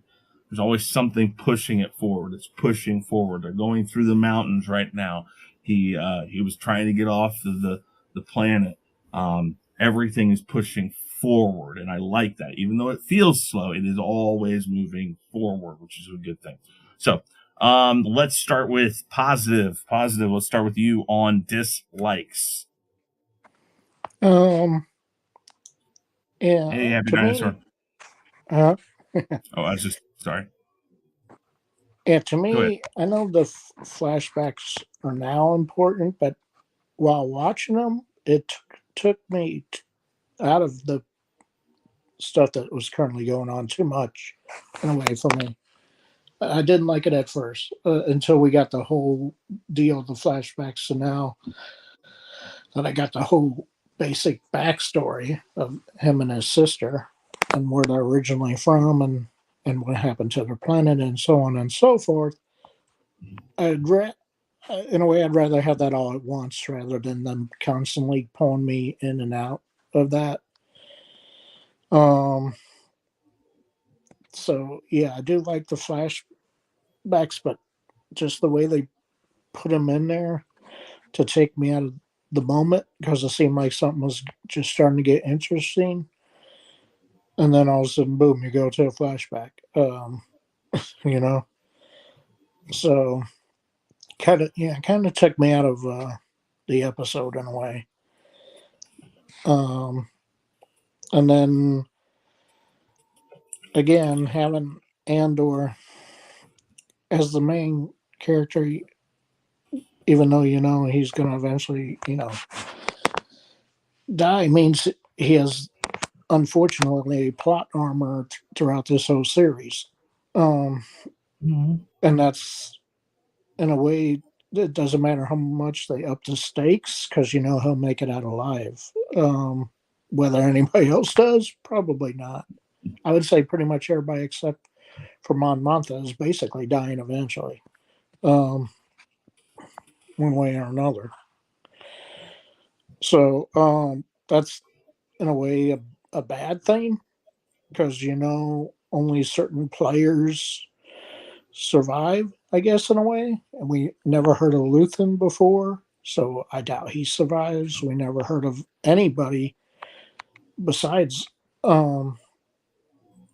There's always something pushing it forward. It's pushing forward. They're going through the mountains right now. He was trying to get off the planet. Everything is pushing forward, and I like that. Even though it feels slow, it is always moving forward, which is a good thing. So let's start with positive. Positive, let's start with you on dislikes. Yeah. Hey, happy to dinosaur. me, Oh, I was just sorry. yeah, to me, I know the flashbacks are now important, but while watching them, it took me out of the stuff that was currently going on too much in a way for me. I didn't like it at first until we got the whole deal of the flashbacks. So now that I got the whole basic backstory of him and his sister and where they're originally from and what happened to their planet and so on and so forth, in a way, I'd rather have that all at once rather than them constantly pulling me in and out of that. So yeah, I do like the flashbacks, but just the way they put them in there to take me out of the moment, because it seemed like something was just starting to get interesting, and then all of a sudden, boom, you go to a flashback. So kind of took me out of the episode in a way. And then again, having Andor as the main character, even though he's going to eventually die, means he has unfortunately plot armor throughout this whole series, and that's in a way. It doesn't matter how much they up the stakes because he'll make it out alive. Whether anybody else does, probably not. I would say pretty much everybody except for Mon Mothma is basically dying eventually, one way or another. So that's in a way a bad thing because only certain players survive, I guess, in a way. And we never heard of Luthen before, so I doubt he survives. We never heard of anybody besides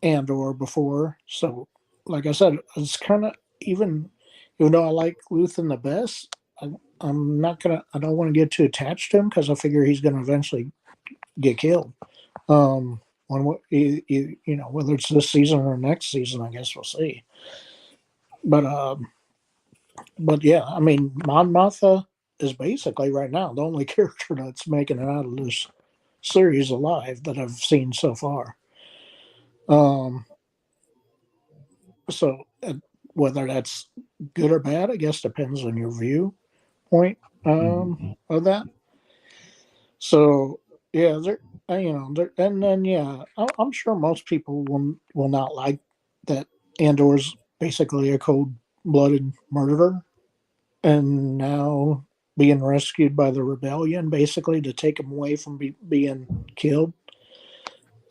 Andor before. So, like I said, it's kind of even though I like Luthen the best, I don't want to get too attached to him because I figure he's going to eventually get killed. Whether it's this season or next season, I guess we'll see. But yeah, I mean, Mon Mothma is basically right now the only character that's making it out of this series alive that I've seen so far. So whether that's good or bad, I guess depends on your viewpoint of that. So yeah, and then yeah, I'm sure most people will not like that Andor's basically a cold-blooded murderer, and now being rescued by the rebellion, basically to take him away from being killed,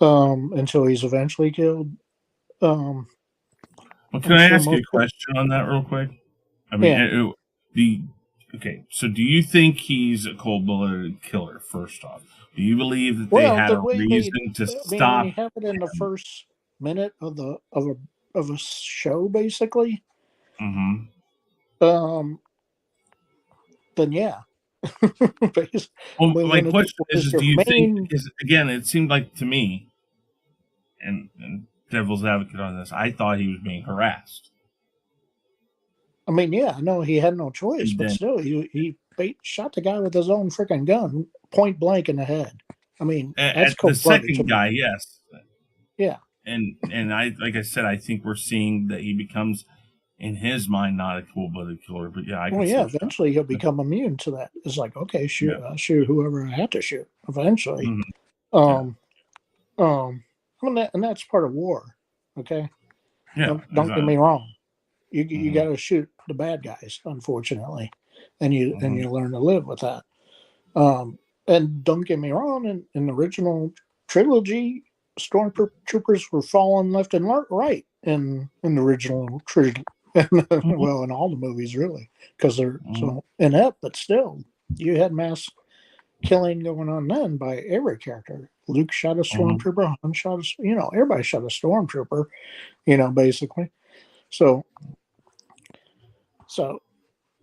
until he's eventually killed. Well, can I ask you a question on that real quick? I mean, okay. So, do you think he's a cold-blooded killer? First off, do you believe that they had a reason to stop? When you have it in the first minute of a show, basically. Mm-hmm. Then yeah. Well, my question is, do you think? Because again, it seemed like to me, and devil's advocate on this, I thought he was being harassed. I mean, yeah, no, he had no choice, but still, he shot the guy with his own freaking gun, point blank in the head. I mean, that's the second guy, yes, yeah, and like I said, I think we're seeing that he becomes, in his mind, not a cold-blooded killer, but yeah, eventually he'll become immune to that. It's like, okay, shoot, I'll shoot whoever I have to shoot. Eventually, and that's part of war. Okay, yeah, don't get me wrong. You got to shoot the bad guys, unfortunately, and you learn to live with that. And don't get me wrong, in the original trilogy, stormtroopers were falling left and right in the original trilogy. Well, in all the movies, really, because they're so inept. But still, you had mass killing going on then by every character. Luke shot a stormtrooper. Han shot everybody shot a stormtrooper. Basically. So,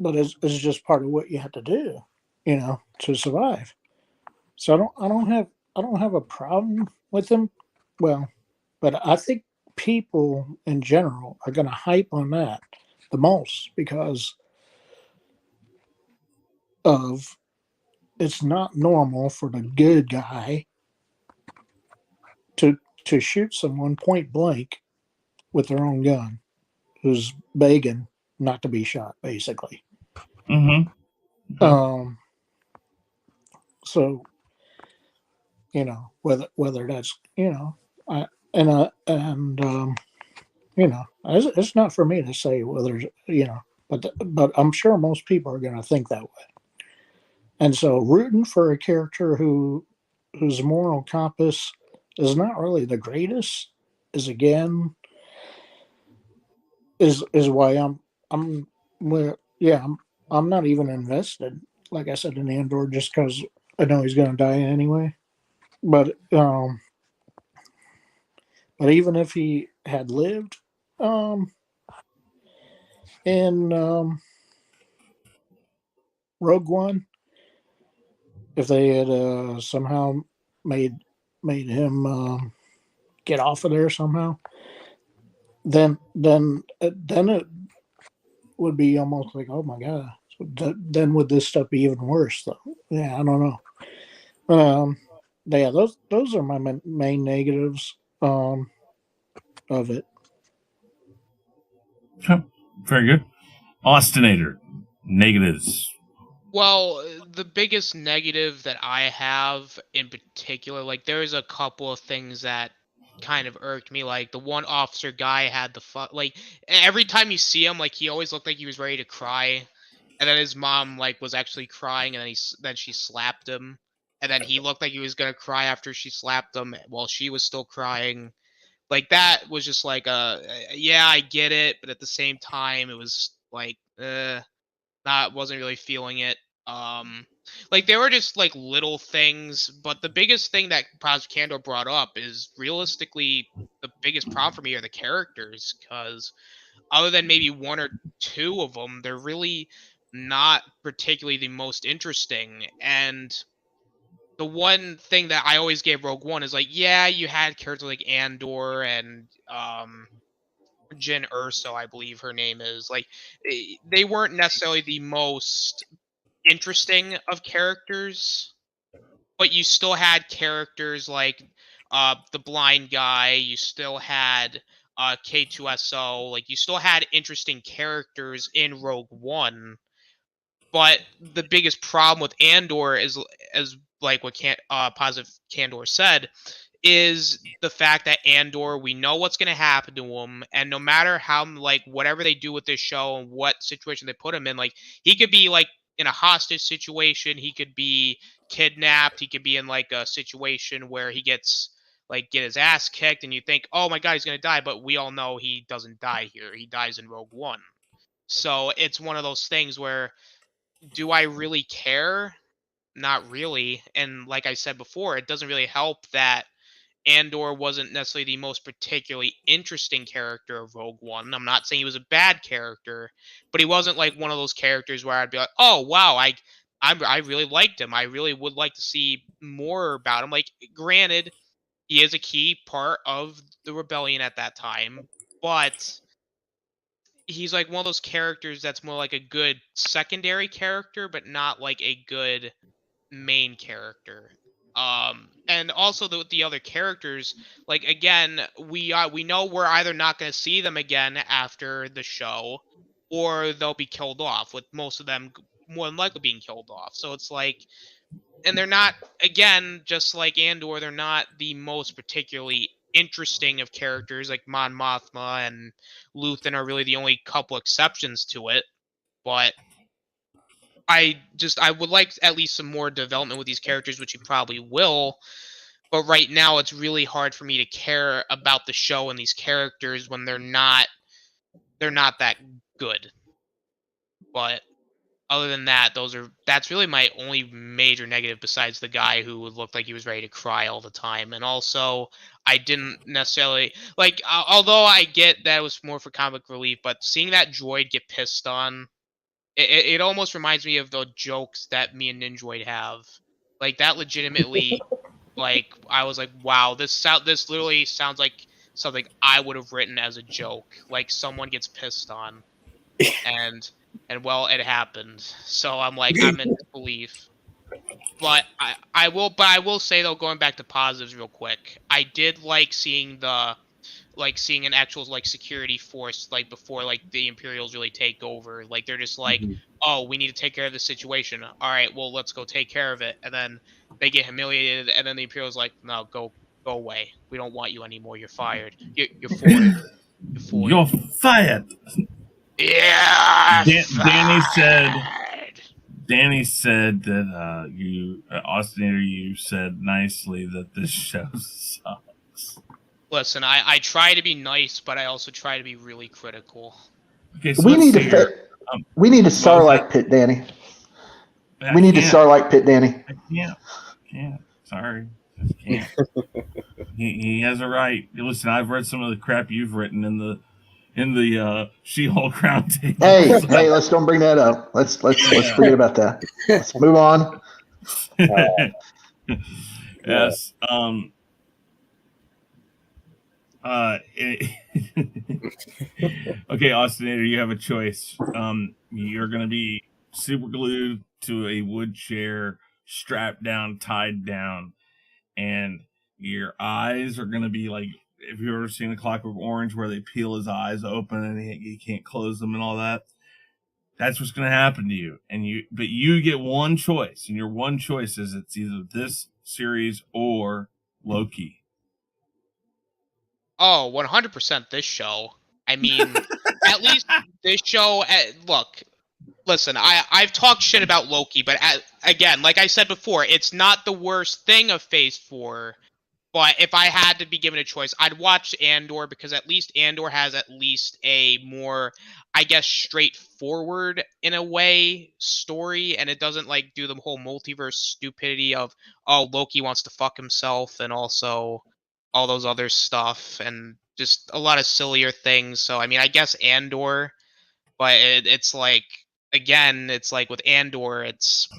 but it's just part of what you have to do, to survive. So I don't have a problem with them. Well, but I think people in general are going to hype on that the most because of it's not normal for the good guy to shoot someone point blank with their own gun who's begging not to be shot, basically. So whether that's it's not for me to say whether but I'm sure most people are going to think that way. And so rooting for a character whose moral compass is not really the greatest is why I'm not even invested, like I said, in Andor, just because I know he's going to die anyway. But even if he had lived in Rogue One, if they had somehow made him get off of there somehow, then it would be almost like, oh my god, So then would this stuff be even worse, though? Yeah, I don't know. Yeah, those are my main negatives of it. Okay. Very good. Austinator, negatives. Well, the biggest negative that I have in particular, like there's a couple of things that kind of irked me. Like the one officer guy had like every time you see him, like he always looked like he was ready to cry, and then his mom like was actually crying, and then she slapped him, and then he looked like he was gonna cry after she slapped him while she was still crying. Like that was just like yeah, I get it, but at the same time it was like not wasn't really feeling it. Um, like they were just like little things, but the biggest thing that Project Candor brought up is realistically the biggest problem for me are the characters, because other than maybe one or two of them, they're really not particularly the most interesting. And the one thing that I always gave Rogue One is like, yeah, you had characters like Andor and Jyn Erso, I believe her name is. Like, they weren't necessarily the most interesting of characters, but you still had characters like the blind guy. You still had K2SO. Like, you still had interesting characters in Rogue One. But the biggest problem with Andor is, as like what Positive Candor said, is the fact that Andor, we know what's going to happen to him, and no matter how, like, whatever they do with this show and what situation they put him in, like, he could be, like, in a hostage situation, he could be kidnapped, he could be in, like, a situation where he gets, like, get his ass kicked, and you think, oh my god, he's going to die, but we all know he doesn't die here. He dies in Rogue One. So it's one of those things where, do I really care? Not really. And like I said before, it doesn't really help that Andor wasn't necessarily the most particularly interesting character of Rogue One. I'm not saying he was a bad character, but he wasn't like one of those characters where I'd be like, "Oh wow, I really liked him. I really would like to see more about him." Like, granted, he is a key part of the rebellion at that time, but he's like one of those characters that's more like a good secondary character, but not like a good main character. And also the other characters, like, again, we know we're either not going to see them again after the show, or they'll be killed off, with most of them more than likely being killed off. So it's like, and they're not, again, just like Andor, they're not the most particularly interesting of characters. Like Mon Mothma and Luthen are really the only couple exceptions to it. But I would like at least some more development with these characters, which you probably will. But right now, it's really hard for me to care about the show and these characters when they're not that good. But other than that, that's really my only major negative, besides the guy who looked like he was ready to cry all the time. And also, I didn't necessarily like, although I get that it was more for comic relief, but seeing that droid get pissed on, it almost reminds me of the jokes that me and Ninjoid have. Like, that legitimately, like, I was like, wow, this literally sounds like something I would have written as a joke. Like, someone gets pissed on, and well, it happened. So I'm like, I'm in disbelief. But I will say, though, going back to positives real quick, I did like seeing seeing an actual, like, security force, like, before, like, the Imperials really take over. Like, they're just like, oh, we need to take care of the situation. All right, well, let's go take care of it. And then they get humiliated, and then the Imperials like, no, go away. We don't want you anymore. You're fired. You're fired. You're fired. Yeah. Danny said that Austinator, you said nicely that this show sucks. Listen, I try to be nice, but I also try to be really critical. Okay, so we need to Starlight Pit, Danny. We need to Starlight Pit, Danny. I can't. Sorry. I can't. he has a right. Listen, I've read some of the crap you've written in the She-Hulk Roundtable. Hey, let's don't bring that up. Let's forget about that. Let's move on. Yes. Okay, Austinator, you have a choice. You're going to be super glued to a wood chair, strapped down, tied down, and your eyes are going to be like, if you've ever seen A Clockwork Orange where they peel his eyes open and he can't close them and all that, that's what's going to happen to you. But you get one choice, and your one choice is it's either this series or Loki. Oh, 100% this show. I mean, at least this show. Look, listen, I've talked shit about Loki, but again, like I said before, it's not the worst thing of Phase 4. But if I had to be given a choice, I'd watch Andor, because at least Andor has at least a more, I guess, straightforward, in a way, story, and it doesn't, like, do the whole multiverse stupidity of, oh, Loki wants to fuck himself, and also all those other stuff, and just a lot of sillier things. So, I mean, I guess Andor, but it's like, again, it's like with Andor, it's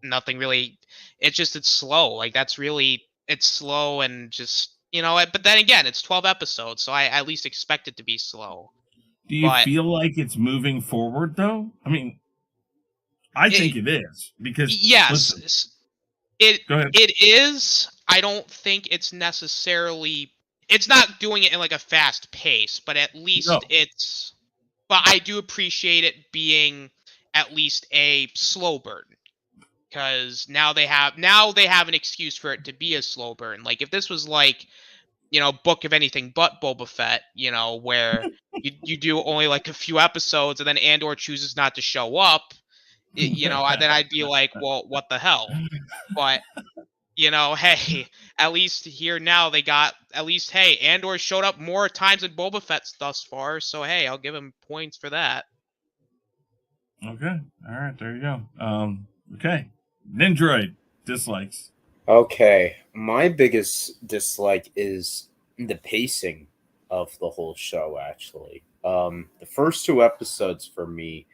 nothing really, it's slow. Like, that's really, it's slow, and just, but then again, it's 12 episodes, so I at least expect it to be slow. Do you But feel like it's moving forward, though? I mean, I think it is, because yes, listen, it go ahead. it is. I don't think it's necessarily, it's not doing it in like a fast pace, but at least No. but I do appreciate it being at least a slow burn, because now they have an excuse for it to be a slow burn. Like, if this was like, Book of Anything But Boba Fett, where you do only like a few episodes and then Andor chooses not to show up, then I'd be like, well, what the hell? But, hey, at least here now they got, at least, hey, Andor showed up more times than Boba Fett's thus far, so hey, I'll give him points for that. Okay. All right. There you go. Okay. Nindroid dislikes. Okay, my biggest dislike is the pacing of the whole show, actually. The first 2 episodes for me,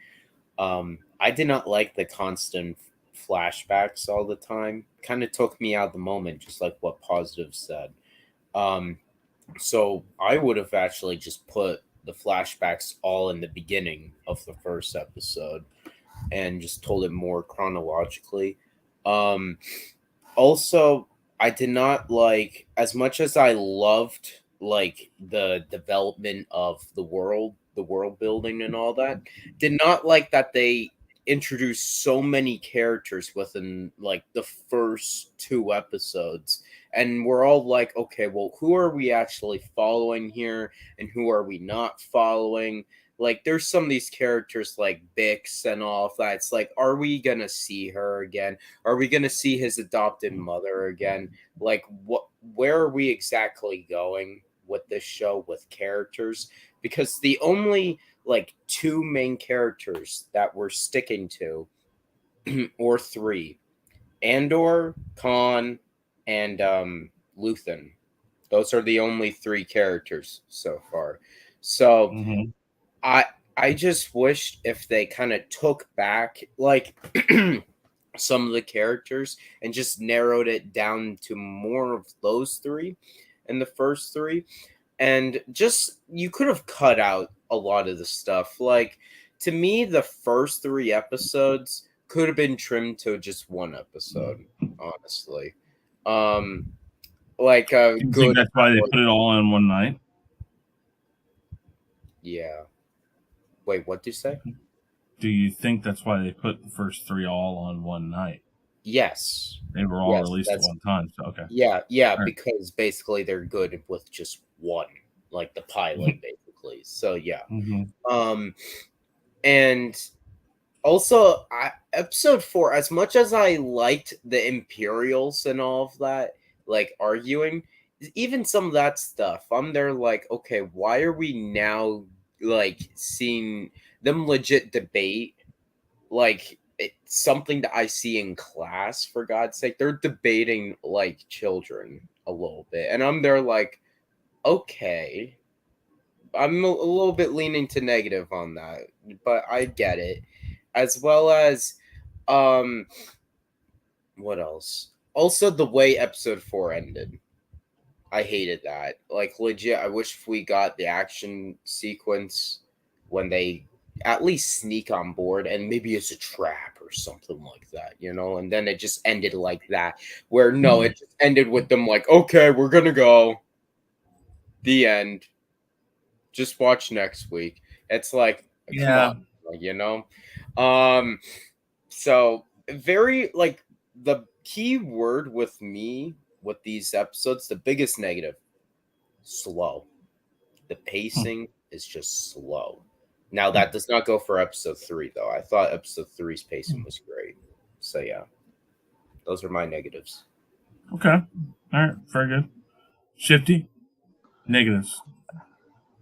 I did not like the constant flashbacks all the time. Kind of took me out of the moment, just like what Positive said. So I would have actually just put the flashbacks all in the beginning of the first episode and just told it more chronologically. Also, I did not like, as much as I loved like the development of the world building and all that, did not like that they introduced so many characters within like the first 2 episodes, and we're all like, okay, well, who are we actually following here and who are we not following? Like, there's some of these characters like Bix and all of that. It's like, are we gonna see her again? Are we gonna see his adopted mother again? Like, where are we exactly going with this show with characters? Because the only like 2 main characters that we're sticking to, or 3, Andor, Khan, and Luthen. Those are the only 3 characters so far. So I just wished if they kind of took back like some of the characters and just narrowed it down to more of those 3 in the first 3, and just, you could have cut out a lot of the stuff. Like, to me, the first 3 episodes could have been trimmed to just 1 episode, honestly. Like a You good. think that's why they put it all in one night? Yeah. Wait, what did you say? Do you think that's why they put the first 3 all on one night? Yes. They were all released at one time. So, okay. Yeah, right. Because basically they're good with just one, like the pilot, basically. So yeah. And also, episode 4, as much as I liked the Imperials and all of that, like arguing, even some of that stuff, I'm there like, okay, why are we now like seeing them legit debate? Like, it's something that I see in class, for God's sake. They're debating like children a little bit. And I'm there like, okay. I'm a little bit leaning to negative on that, but I get it. As well as, what else? Also, the way episode 4 ended. I hated that. Like, legit, I wish we got the action sequence when they at least sneak on board, and maybe it's a trap or something like that, you know? And then it just ended like that, where no, it just ended with them like, okay, we're gonna go. The end. Just watch next week. It's like, come on, you know? So very, like, the key word with me with these episodes, the biggest negative, slow. The pacing is just slow. Now, that does not go for episode 3, though. I thought episode 3's pacing was great. So, yeah. Those are my negatives. Okay. All right. Very good. Shifty? Negatives.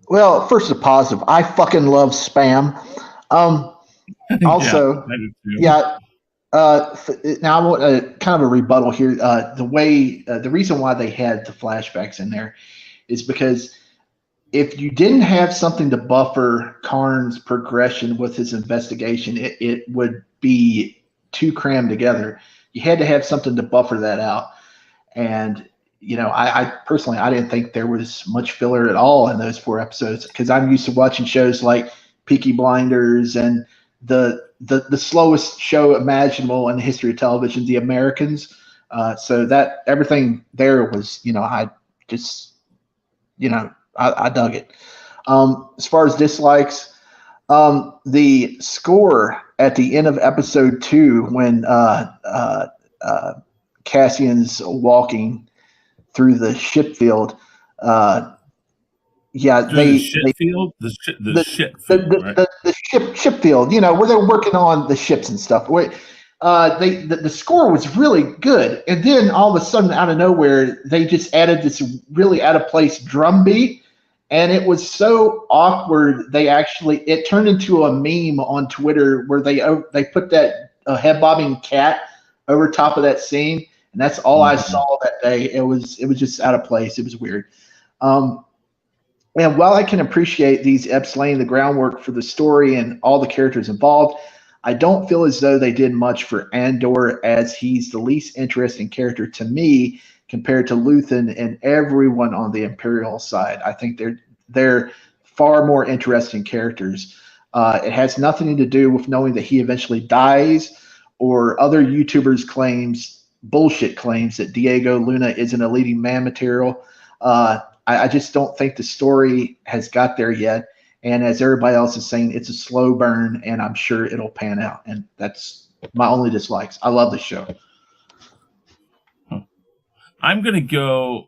Well, first a positive. I fucking love spam. Also, now I want a kind of a rebuttal here. The reason why they had the flashbacks in there is because if you didn't have something to buffer Karn's progression with his investigation, it would be too crammed together. You had to have something to buffer that out. And, you know, I personally, I didn't think there was much filler at all in those 4 episodes, because I'm used to watching shows like Peaky Blinders and the slowest show imaginable in the history of television, The Americans. So that everything there was, you know, I dug it. As far as dislikes, the score at the end of episode 2, when Cassian's walking through the ship field, the ship field, you know, where they're working on the ships and stuff. The score was really good, and then all of a sudden, out of nowhere, they just added this really out of place drum beat, and it was so awkward. It turned into a meme on Twitter where they put that head bobbing cat over top of that scene, and that's all I saw that day. It was just out of place. It was weird. And while I can appreciate these eps laying the groundwork for the story and all the characters involved, I don't feel as though they did much for Andor, as he's the least interesting character to me compared to Luthen and everyone on the Imperial side. I think they're far more interesting characters. It has nothing to do with knowing that he eventually dies, or other YouTubers' bullshit claims that Diego Luna isn't a leading man material. I just don't think the story has got there yet. And as everybody else is saying, it's a slow burn, and I'm sure it'll pan out. And that's my only dislikes. I love the show. I'm going to go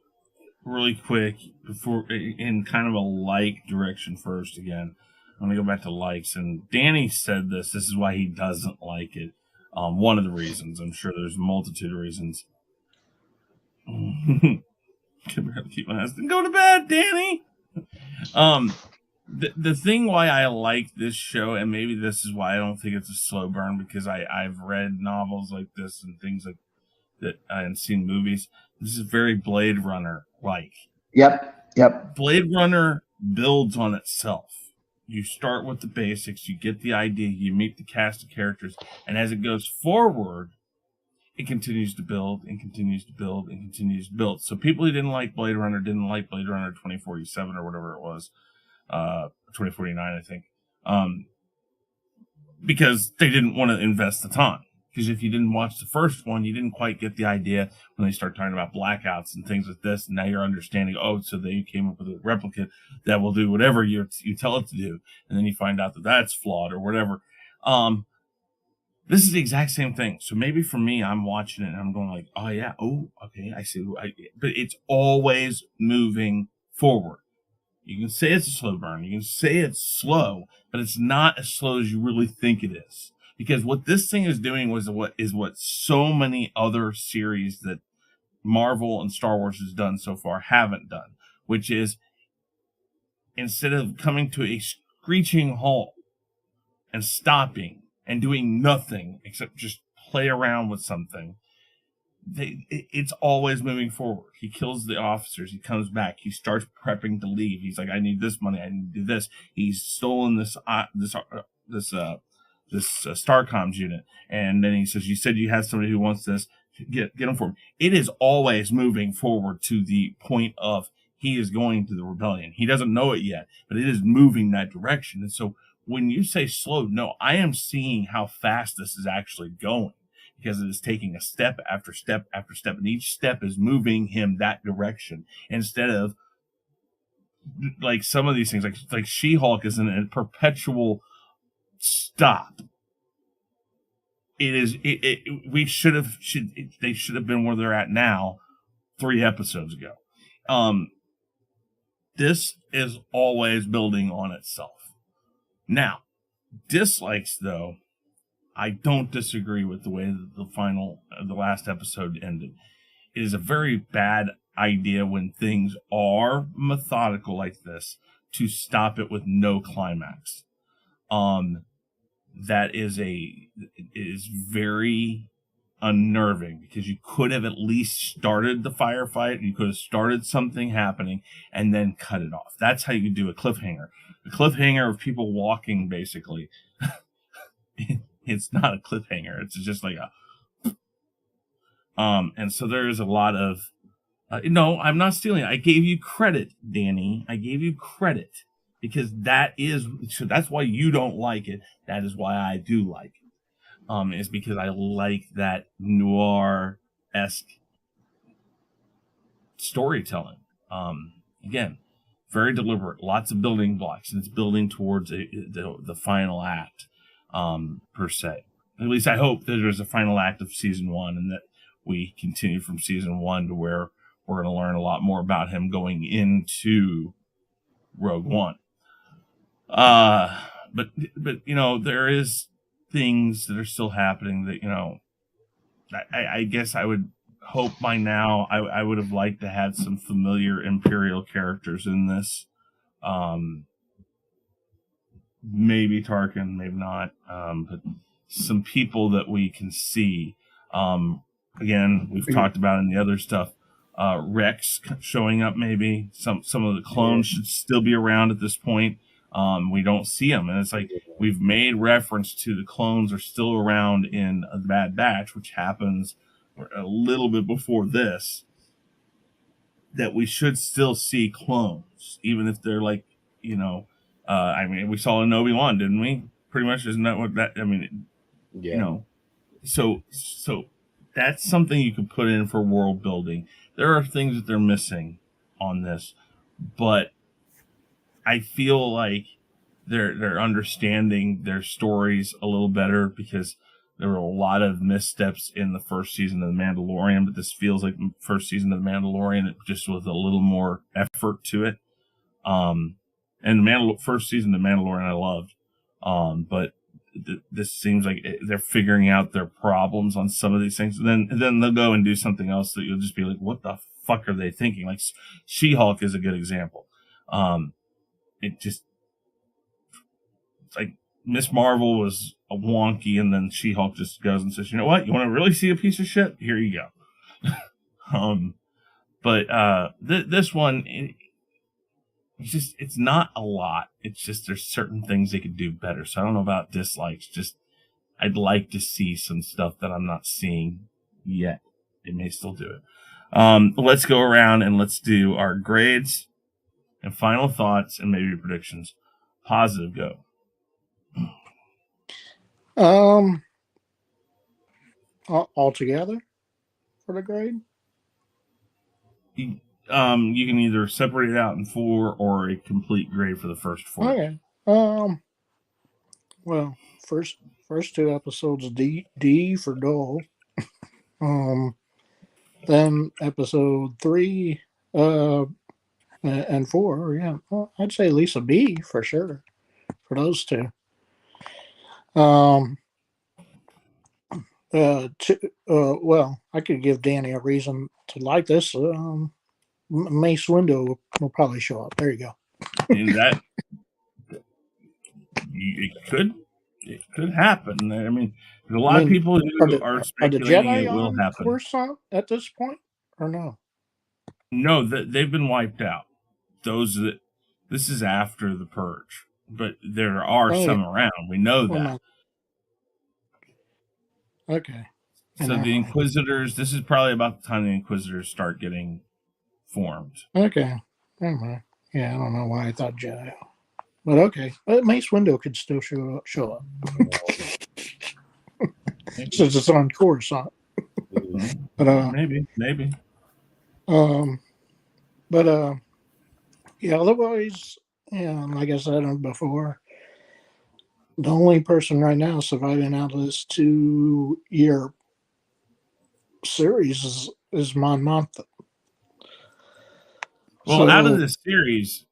really quick before in kind of a like direction first again. I'm going to go back to likes. And Danny said this. This is why he doesn't like it. One of the reasons. I'm sure there's a multitude of reasons. Keep my eyes. Go to bed, Danny. The thing why I like this show, and maybe this is why I don't think it's a slow burn, because I've read novels like this and things like that and seen movies. This is very Blade Runner like. Yep. Blade Runner builds on itself. You start with the basics, you get the idea, you meet the cast of characters, and as it goes forward, it continues to build and continues to build and continues to build. So people who didn't like Blade Runner 2047 or whatever it was, 2049, I think, because they didn't want to invest the time. Because if you didn't watch the first one, you didn't quite get the idea when they start talking about blackouts and things like this. And now you're understanding, so they came up with a replicant that will do whatever you tell it to do. And then you find out that that's flawed or whatever. This is the exact same thing. So maybe for me, I'm watching it and I'm going like, oh yeah, okay, I see. But it's always moving forward. You can say it's a slow burn. You can say it's slow, but it's not as slow as you really think it is. Because what this thing is doing is what so many other series that Marvel and Star Wars has done so far haven't done, which is instead of coming to a screeching halt and stopping and doing nothing except just play around with something, it's always moving forward. He kills the officers. He comes back. He starts prepping to leave. He's like, I need this money. I need to do this. He's stolen this Starcoms unit. And then he says, you said you have somebody who wants this. Get them for him. It is always moving forward to the point of he is going to the rebellion. He doesn't know it yet, but it is moving that direction. And so when you say slow, no, I am seeing how fast this is actually going, because it is taking a step after step after step, and each step is moving him that direction instead of like some of these things, like She-Hulk is in a perpetual stop. They should have been where they're at now 3 episodes ago. This is always building on itself. Now, dislikes though, I don't disagree with the way that the last episode ended. It is a very bad idea when things are methodical like this to stop it with no climax. That is very unnerving, because you could have at least started the firefight, you could have started something happening and then cut it off. That's how you do a cliffhanger. A cliffhanger of people walking, basically. It's not a cliffhanger. It's just like and so there's a lot of no, I'm not stealing. I gave you credit, Danny. I gave you credit, because that's why you don't like it. That is why I do like it. Is because I like that noir-esque storytelling. Again, very deliberate, lots of building blocks, and it's building towards the final act, per se. At least I hope that there's a final act of season 1, and that we continue from season 1 to where we're going to learn a lot more about him going into Rogue One. But there is things that are still happening that, I guess I would hope by now I would have liked to have some familiar Imperial characters in this. Maybe Tarkin, maybe not. But some people that we can see. Again, we've talked about in the other stuff. Rex showing up, maybe. Some of the clones should still be around at this point. We don't see them, and it's like we've made reference to the clones are still around in the Bad Batch, which happens a little bit before this. That we should still see clones, even if they're like, we saw in Obi-Wan, didn't we? Pretty much, isn't that what that? So that's something you can put in for world building. There are things that they're missing on this, but I feel like they're understanding their stories a little better, because there were a lot of missteps in the first season of The Mandalorian, but this feels like the first season of The Mandalorian. It just was a little more effort to it. And the first season of The Mandalorian I loved, but this seems like they're figuring out their problems on some of these things, and then they'll go and do something else that you'll just be like, what the fuck are they thinking? Like She-Hulk is a good example. It's like Miss Marvel was a wonky, and then She-Hulk just goes and says, you know what, you want to really see a piece of shit? Here you go. This one, it's not a lot. It's just there's certain things they could do better. So I don't know about dislikes. Just I'd like to see some stuff that I'm not seeing yet. They may still do it. Let's go around and let's do our grades and final thoughts and maybe predictions. Positive, go. Altogether for the grade? You can either separate it out in 4 or a complete grade for the first 4. Okay. Well, first 2 episodes D for dull. Then episode 3 and 4, yeah. Well, I'd say at least a B for sure for those 2. Well, I could give Danny a reason to like this. Mace Windu will probably show up. There you go. And it could happen. I mean, there's a lot of people who are speculating it will happen. Coruscant at this point, or no? No, they've been wiped out. This is after the purge, but there are some around. We know that. No. Okay. So the Inquisitors. This is probably about the time the Inquisitors start getting formed. Okay. Never mind. Yeah, I don't know why I thought Jedi. But okay, Mace Windu could still show up. Since it's on Coruscant. But maybe. Yeah. Otherwise, yeah, like I said before, the only person right now surviving out of this 2-year series is Mon Mothma. Well, out of the series,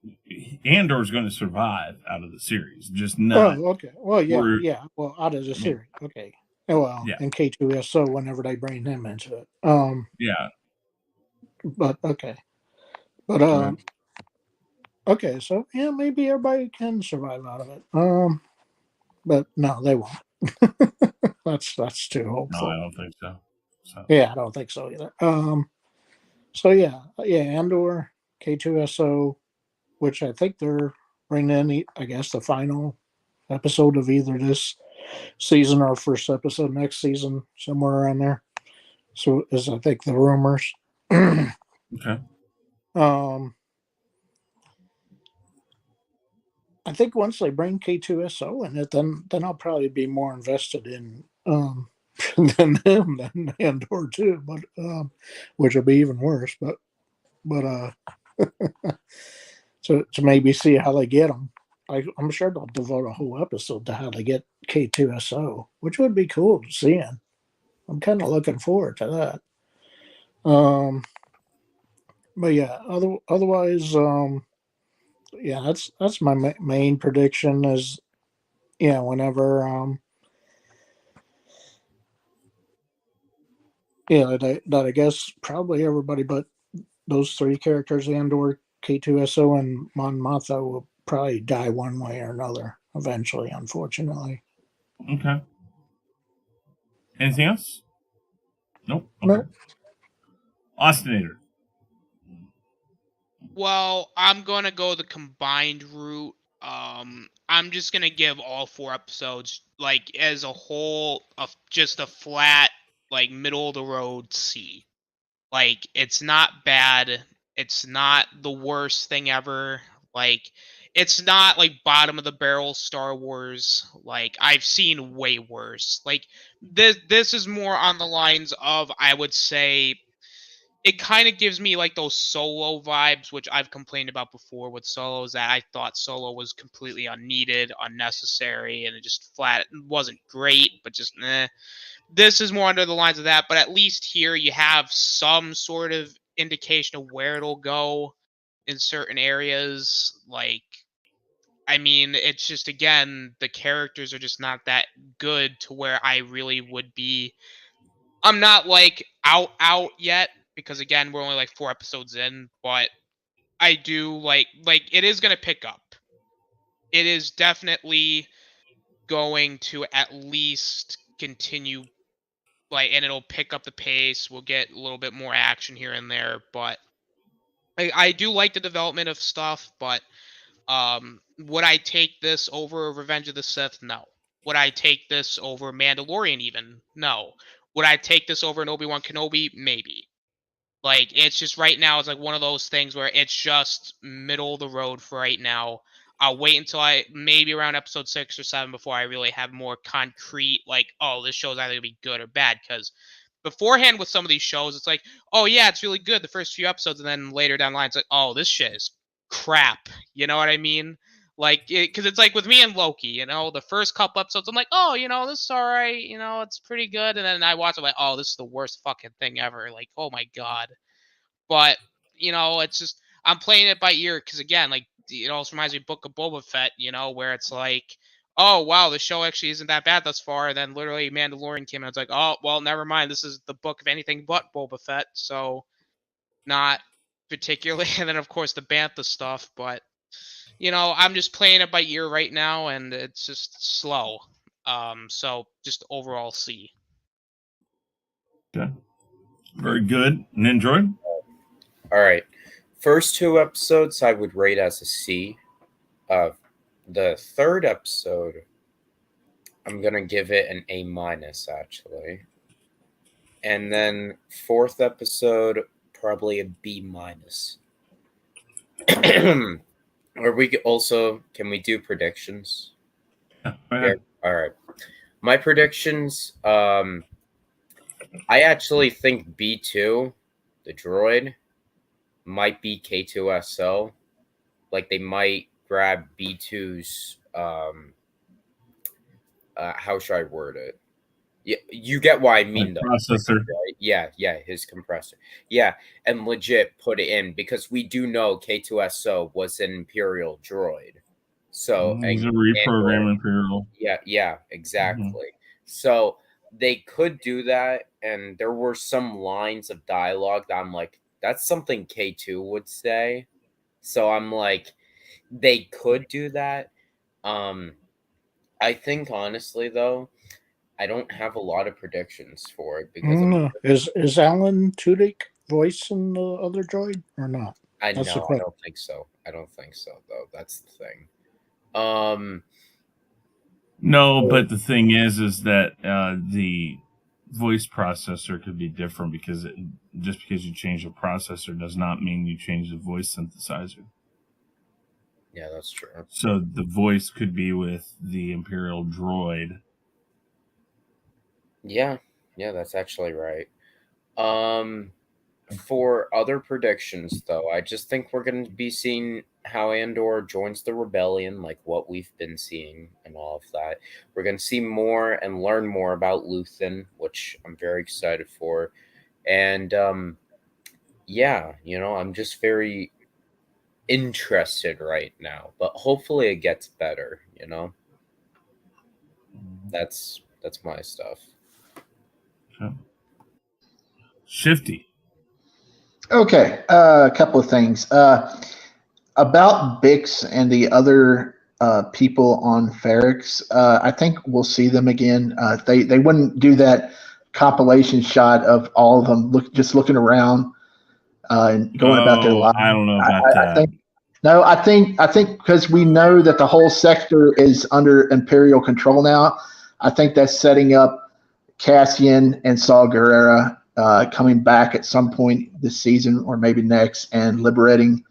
Andor's going to survive out of the series, just not. Oh, okay. Well, yeah. Well, out of the series, okay. Well, yeah. and K2SO whenever they bring him into it. Yeah. But okay. But okay, so yeah, maybe everybody can survive out of it. But no, they won't. that's too hopeful. No, I don't think so. Yeah, I don't think so either. So yeah, Andor, K2SO, which I think they're bringing in, I guess, the final episode of either this season or first episode next season, somewhere around there. So is I think the rumors. Okay. I think once they bring K2SO in it, then I'll probably be more invested in than them than Andor too, but which will be even worse. But so to maybe see how they get them. I'm sure they'll devote a whole episode to how they get K2SO, which would be cool to see. I'm kind of looking forward to that. But yeah, otherwise, yeah, that's my main prediction is, yeah, whenever, yeah, that I guess probably everybody but those 3 characters, Andor, K2SO, and Mon Mothma, will probably die one way or another eventually, unfortunately. Okay. Anything else? Nope. Okay. Nope. Austinator. Well, I'm gonna go the combined route. I'm just gonna give all 4 episodes, like as a whole, just a flat, like middle of the road C. Like it's not bad. It's not the worst thing ever. Like it's not like bottom of the barrel Star Wars. Like I've seen way worse. Like this is more on the lines of, I would say, it kind of gives me like those Solo vibes, which I've complained about before with Solos, that I thought Solo was completely unneeded, unnecessary, and it just flat wasn't great, but just eh. This is more under the lines of that, but at least here you have some sort of indication of where it'll go in certain areas. Like, I mean, it's just, again, the characters are just not that good to where I really would be. I'm not like out yet, because again, we're only like 4 episodes in, but I do like it is going to pick up. It is definitely going to at least continue, like, and it'll pick up the pace. We'll get a little bit more action here and there, but I do like the development of stuff. But would I take this over Revenge of the Sith? No. Would I take this over Mandalorian even? No. Would I take this over an Obi-Wan Kenobi? Maybe. Like, it's just right now, it's like one of those things where it's just middle of the road for right now. I'll wait until maybe around episode 6 or 7 before I really have more concrete, like, oh, this show's either going to be good or bad. Because beforehand with some of these shows, it's like, oh, yeah, it's really good the first few episodes. And then later down the line, it's like, oh, this shit is crap. You know what I mean? Like, because it's like with me and Loki, the first couple episodes, I'm like, oh, this is all right. It's pretty good. And then I watch it like, oh, this is the worst fucking thing ever. Like, oh my God. But, it's just, I'm playing it by ear because, again, like, it also reminds me of Book of Boba Fett, where it's like, oh, wow, the show actually isn't that bad thus far. And then literally Mandalorian came and it's like, oh, well, never mind. This is the book of anything but Boba Fett. So, not particularly. And then, of course, the Bantha stuff. But, I'm just playing it by ear right now, and it's just slow. So, just overall C. Okay. Very good. And enjoyed? All right. First 2 episodes I would rate as a C. The 3rd episode, I'm going to give it an A-, actually. And then 4th episode, probably a B-. Can we do predictions? Yeah. All right. My predictions, I actually think B2, the droid, might be K2SO. Like they might grab B2's how should I word it? Yeah, you get what I mean, though. Processor. Right? Yeah, his compressor. Yeah, and legit put it in because we do know K2SO was an Imperial droid. So He's a and reprogrammed Imperial. yeah, exactly. So they could do that, and there were some lines of dialogue that I'm like, that's something K2 would say. So I'm like, they could do that. I think honestly though, I don't have a lot of predictions for it because Is Alan Tudyk voicing the other droid or not? I That's the know I question. don't think so. I don't think so though. That's the thing. No, but the thing is that the voice processor could be different because just because you change the processor does not mean you change the voice synthesizer. Yeah, that's true. So the voice could be with the Imperial droid. Yeah, that's actually right. For other predictions, though, I just think we're going to be seeing how Andor joins the rebellion, like what we've been seeing and all of that. We're going to see more and learn more about Luthen, which I'm very excited for. And yeah, I'm just very interested right now, but hopefully it gets better. That's my stuff. Okay. Shifty. Okay, a couple of things about Bix and the other people on Ferrix. I think we'll see them again. They wouldn't do that compilation shot of all of them just looking around and going about their lives. I don't know about I that. think no. I think because we know that the whole sector is under Imperial control now. I think that's setting up Cassian and Saw Gerrera coming back at some point this season or maybe next and liberating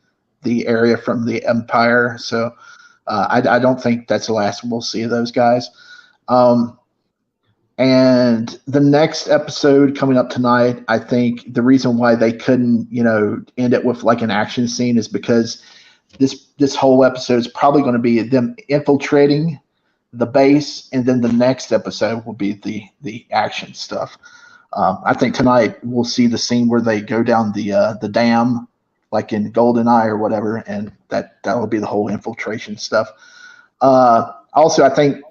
the area from the Empire. So I don't think that's the last we'll see of those guys. And the next episode coming up tonight, I think the reason why they couldn't, end it with like an action scene is because this whole episode is probably going to be them infiltrating the base, and then the next episode will be the action stuff. I think tonight we'll see the scene where they go down the dam, like in GoldenEye or whatever, and that will be the whole infiltration stuff. Also, I think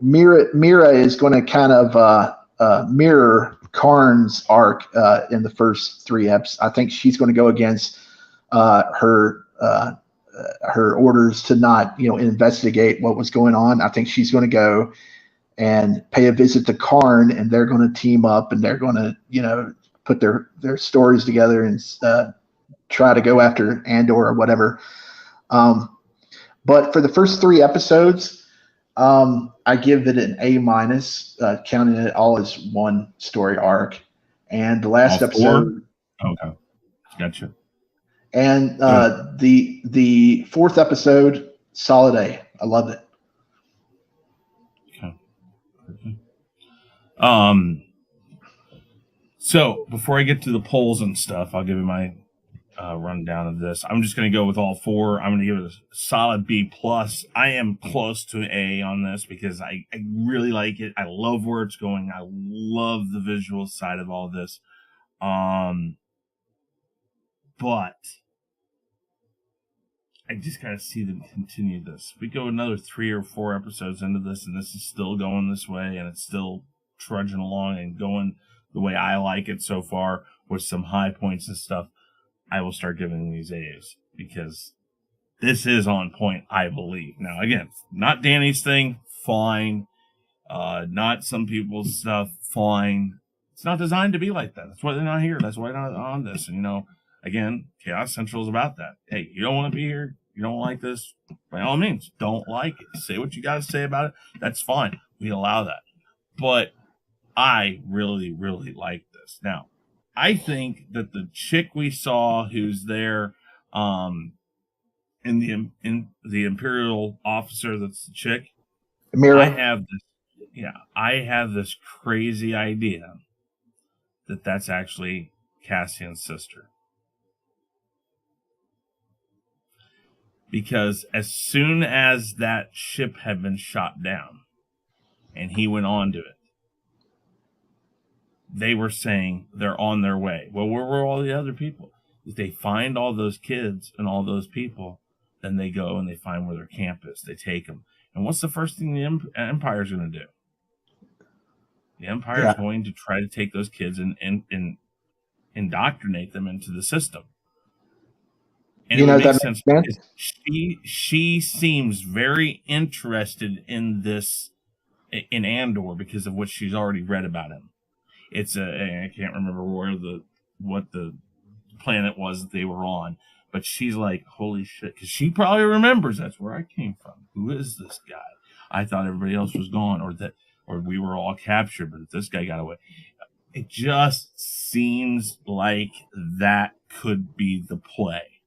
Mira is going to kind of mirror Karn's arc in the first 3 eps. I think she's going to go against her orders to not, investigate what was going on. I think she's going to go and pay a visit to Karn, and they're going to team up, and they're going to, put their stories together and try to go after Andor or whatever. But for the first 3 episodes, I give it an A-, counting it all as one story arc. And the last All 4? episode, okay, gotcha. And the 4th episode, solid A. I loved it. Okay. So before I get to the polls and stuff, I'll give you my rundown of this. I'm just going to go with all 4. I'm going to give it a solid B+. I am close to A on this because I really like it. I love where it's going. I love the visual side of all this. But I just got to see them continue this. If we go another 3 or 4 episodes into this, and this is still going this way, and it's still trudging along and going the way I like it so far, with some high points and stuff, I will start giving these A's because this is on point, I believe. Now, again, not Danny's thing, fine. Not some people's stuff, fine. It's not designed to be like that. That's why they're not here. That's why they're not on this. And, again, Chaos Central is about that. Hey, you don't want to be here. You don't like this. By all means, don't like it. Say what you got to say about it. That's fine. We allow that. But I really, really like this. Now, I think that the chick we saw who's there in the Imperial officer that's the chick. Mira. I have this crazy idea that that's actually Cassian's sister. Because as soon as that ship had been shot down and he went on to it, they were saying they're on their way. Well, where were all the other people? If they find all those kids and all those people, then they go and they find where their camp is. They take them. And what's the first thing the Empire's going to do? The Empire is going to try to take those kids and indoctrinate them into the system. And it makes sense because she seems very interested in this, in Andor, because of what she's already read about him. It's I can't remember what the planet was that they were on, but she's like, holy shit, because she probably remembers that's where I came from. Who is this guy? I thought everybody else was gone, or we were all captured, but this guy got away. It just seems like that could be the play.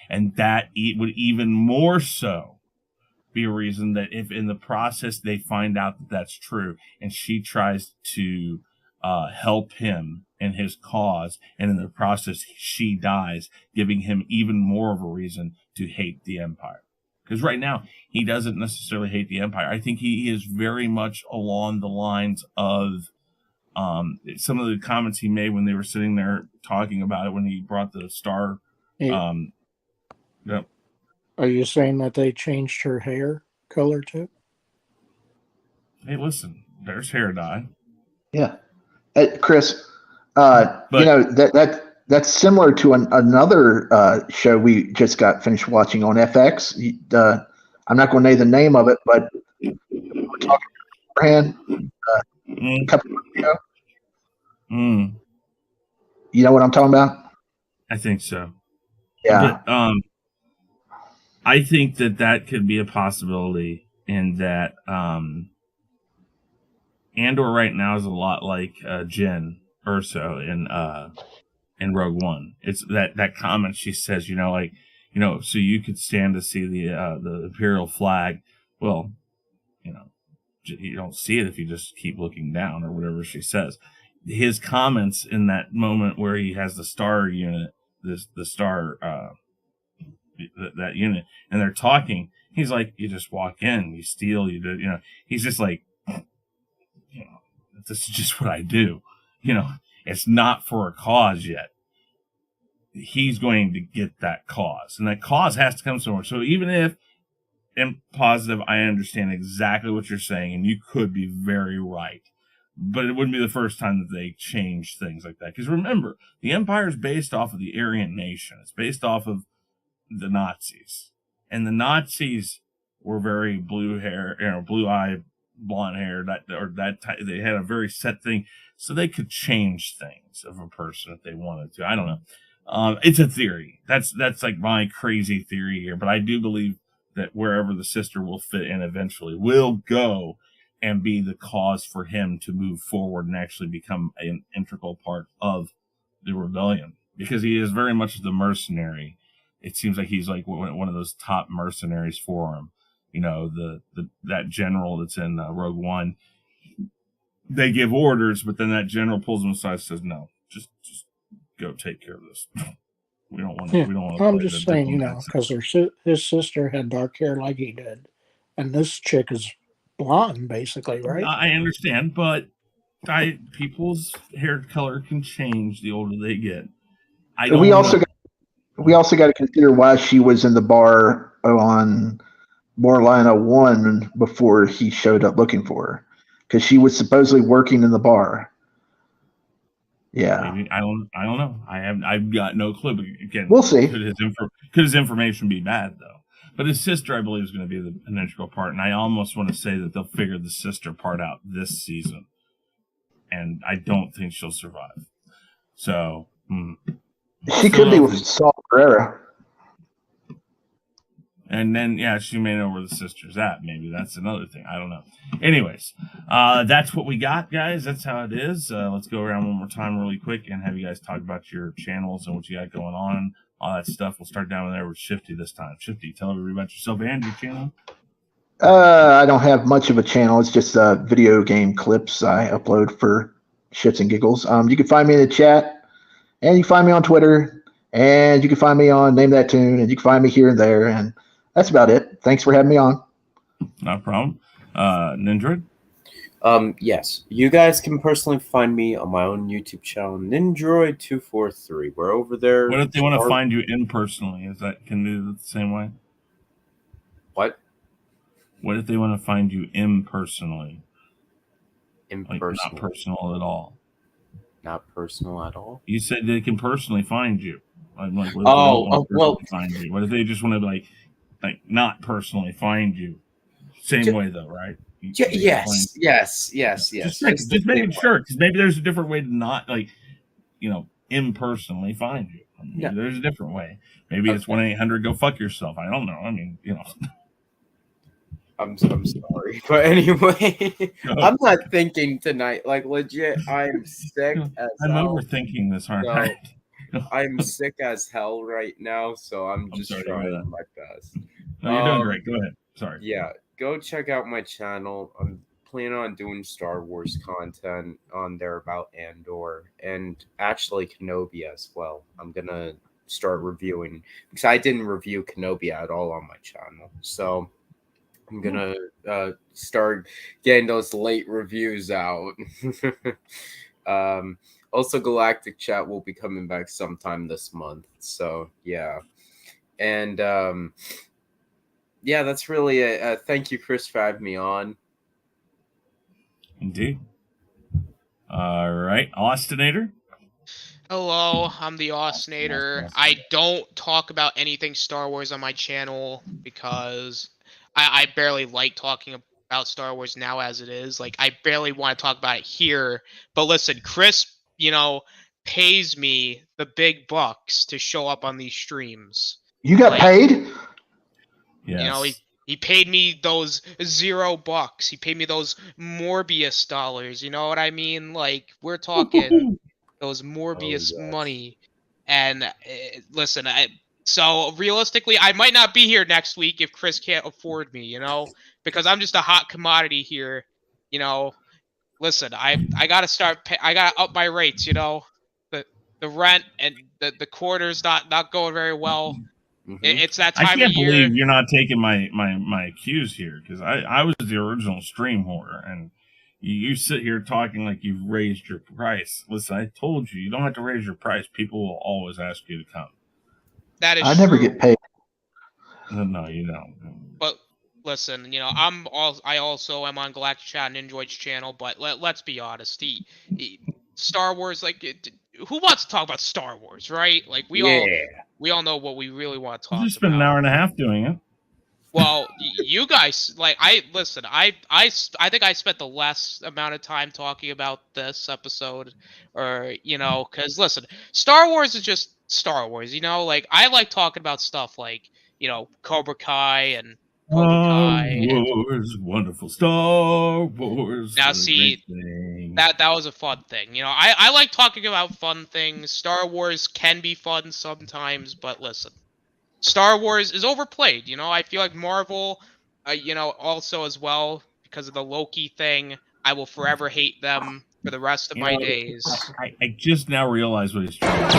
And that would even more so be a reason that if in the process they find out that that's true and she tries to help him in his cause, and in the process she dies, giving him even more of a reason to hate the Empire. Because right now, he doesn't necessarily hate the Empire. I think he is very much along the lines of some of the comments he made when they were sitting there talking about it when he brought the star. Yep. Are you saying that they changed her hair color too? Hey, listen, there's hair dye. Yeah. Chris, that's similar to another show we just got finished watching on FX. I'm not going to name the name of it, but we're talking beforehand a couple of months ago. You know what I'm talking about? I think so. Yeah. But, I think that could be a possibility in that Andor right now is a lot like Jen Erso in Rogue One. It's that comment she says, so you could stand to see the Imperial flag. Well, you don't see it if you just keep looking down, or whatever she says. His comments in that moment where he has the star unit, the star that unit, and they're talking, he's like, you just walk in, you steal, you do, he's just like, this is just what I do. It's not for a cause yet. He's going to get that cause, and that cause has to come somewhere. So even if I'm positive, I understand exactly what you're saying, and you could be very right, but it wouldn't be the first time that they change things like that. Because remember, the Empire is based off of the Aryan nation. It's based off of the Nazis, and the Nazis were very blue hair, blue eye, blonde hair, that type. They had a very set thing, so they could change things of a person if they wanted to. I don't know. It's a theory. That's like my crazy theory here, but I do believe that wherever the sister will fit in eventually will go and be the cause for him to move forward and actually become an integral part of the rebellion, because he is very much the mercenary. It seems like he's like one of those top mercenaries for him. That general that's in Rogue One. They give orders, but then that general pulls him aside and says, "No, just go take care of this. We don't want to. Yeah. We don't want to." I'm just saying, because his sister had dark hair like he did, and this chick is blonde, basically, right? I understand, but people's hair color can change the older they get. We also got to consider why she was in the bar on Morlina 1 before he showed up looking for her, because she was supposedly working in the bar. Yeah, maybe I don't know. I've got no clue. But again, we'll see. Could his information be bad though? But his sister, I believe, is going to be an integral part, and I almost want to say that they'll figure the sister part out this season, and I don't think she'll survive. So she could be with Saul Guerrero. And then, she may know where the sister's at. Maybe that's another thing. I don't know. Anyways, that's what we got, guys. That's how it is. Let's go around one more time really quick and have you guys talk about your channels and what you got going on all that stuff. We'll start down there with Shifty this time. Shifty, tell everybody about yourself and your channel. I don't have much of a channel. It's just video game clips I upload for shits and giggles. You can find me in the chat, and you can find me on Twitter, and you can find me on Name That Tune, and you can find me here and there, and that's about it. Thanks for having me on. No problem. Nindroid? Yes. You guys can personally find me on my own YouTube channel, Nindroid243. We're over there. What if they want to find you impersonally? Can they do it the same way? What? What if they want to find you impersonally? Impersonal. Like not personal at all. Not personal at all? You said they can personally find you. I'm like, what if they don't want to well, find you? What if they just want to like not personally find you? Same way though, right? Yes. Just making sure, because maybe there's a different way to not impersonally find you. There's a different way. Maybe it's 1-800 go fuck yourself. I don't know. I mean, I'm sorry, but anyway, I'm not thinking tonight. Like legit, I'm sick as I'm hell. overthinking this, aren't I? I'm sick as hell right now, so I'm just trying my best. No, you're doing great. Go ahead. Sorry. Yeah, go check out my channel. I'm planning on doing Star Wars content on there about Andor and actually Kenobi as well. I'm gonna start reviewing because I didn't review Kenobi at all on my channel, so I'm gonna start getting those late reviews out. Also, Galactic Chat will be coming back sometime this month. So yeah, and yeah, that's really it. Thank you, Chris, for having me on. Indeed. All right, Austinator. Hello, I'm the Austinator. I don't talk about anything Star Wars on my channel because I barely like talking about Star Wars now as it is. Like, I barely want to talk about it here. But listen, Chris, pays me the big bucks to show up on these streams. You got paid? Yes. He paid me those $0. He paid me those Morbius dollars. You know what I mean? Like, we're talking those Morbius money. And listen, so realistically, I might not be here next week if Chris can't afford me, because I'm just a hot commodity here. Listen, I gotta I gotta up my rates. The rent and the quarter's not going very well. Mm-hmm. It's that time I can't of year. believe you're not taking my cues here, because I was the original stream whore, and you sit here talking like you've raised your price. Listen, I told you don't have to raise your price. People will always ask you to come. That is I never get paid. No, you don't. But listen, I also am on Galactic Chat and Ninjoid's channel, but let's be honest. Star Wars, who wants to talk about Star Wars, right? Like we all know what we really want to talk about. Just spent an hour and a half doing it. Well, you guys, I think I spent the less amount of time talking about this episode, or because listen, Star Wars is just Star Wars, like I like talking about stuff like Cobra Kai and Wars, wonderful Star Wars. Now see, that was a fun thing. I like talking about fun things. Star Wars can be fun sometimes, but listen, Star Wars is overplayed. I feel like Marvel, also as well, because of the Loki thing, I will forever hate them for the rest of my days. I just now realized what he's trying to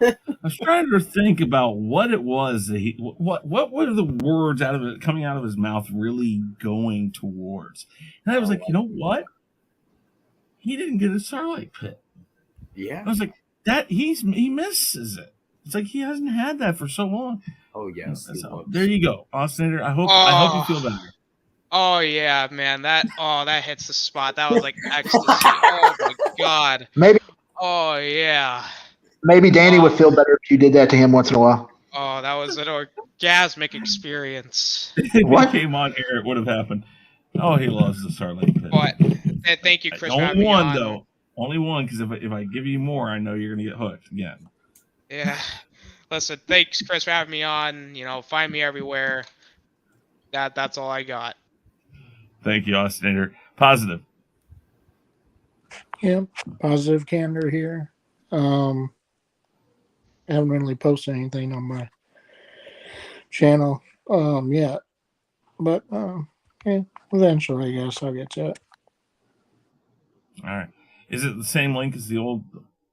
I was trying to think about what it was that what were the words coming out of his mouth really going towards, and I was like, you know what? He didn't get a Starlight Pit. Yeah, I was like, he misses it. It's like he hasn't had that for so long. Oh yes, there you go, Austinator. I hope you feel better. Oh yeah, man, that hits the spot. That was like ecstasy. Oh my god. Maybe. Oh yeah. Maybe Danny would feel better if you did that to him once in a while. Oh, that was an orgasmic experience. If he came on here, it would have happened. Oh, he loves the Starlight Pit. But thank you, Chris. Only one though. Only one, because if I give you more, I know you're gonna get hooked again. Yeah. Listen, thanks, Chris, for having me on. Find me everywhere. That's all I got. Thank you, Austinator. Positive. Yeah, positive candor here. I haven't really posted anything on my channel yet, but yeah, eventually I guess I'll get to it. All right. Is it the same link as the old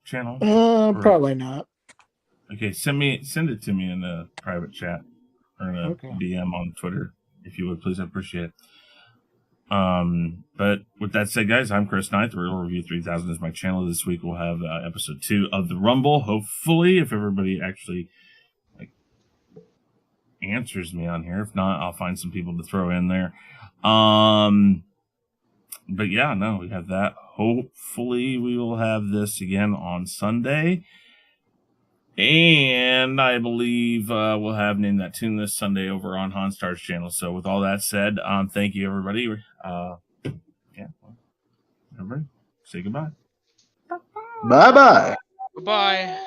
channel? Probably not. Okay, send it to me in the private chat or in a DM on Twitter, if you would, please. I appreciate it. But with that said, guys, I'm Chris Knight. The Real Review 3000 is my channel. This week we'll have episode 2 of the Rumble. Hopefully, if everybody actually answers me on here. If not, I'll find some people to throw in there. But yeah, no, we have that. Hopefully, we will have this again on Sunday. And I believe we'll have Name That Tune this Sunday over on Hanstar's channel. So with all that said, thank you, everybody. Everybody, say goodbye. Bye-bye. Goodbye.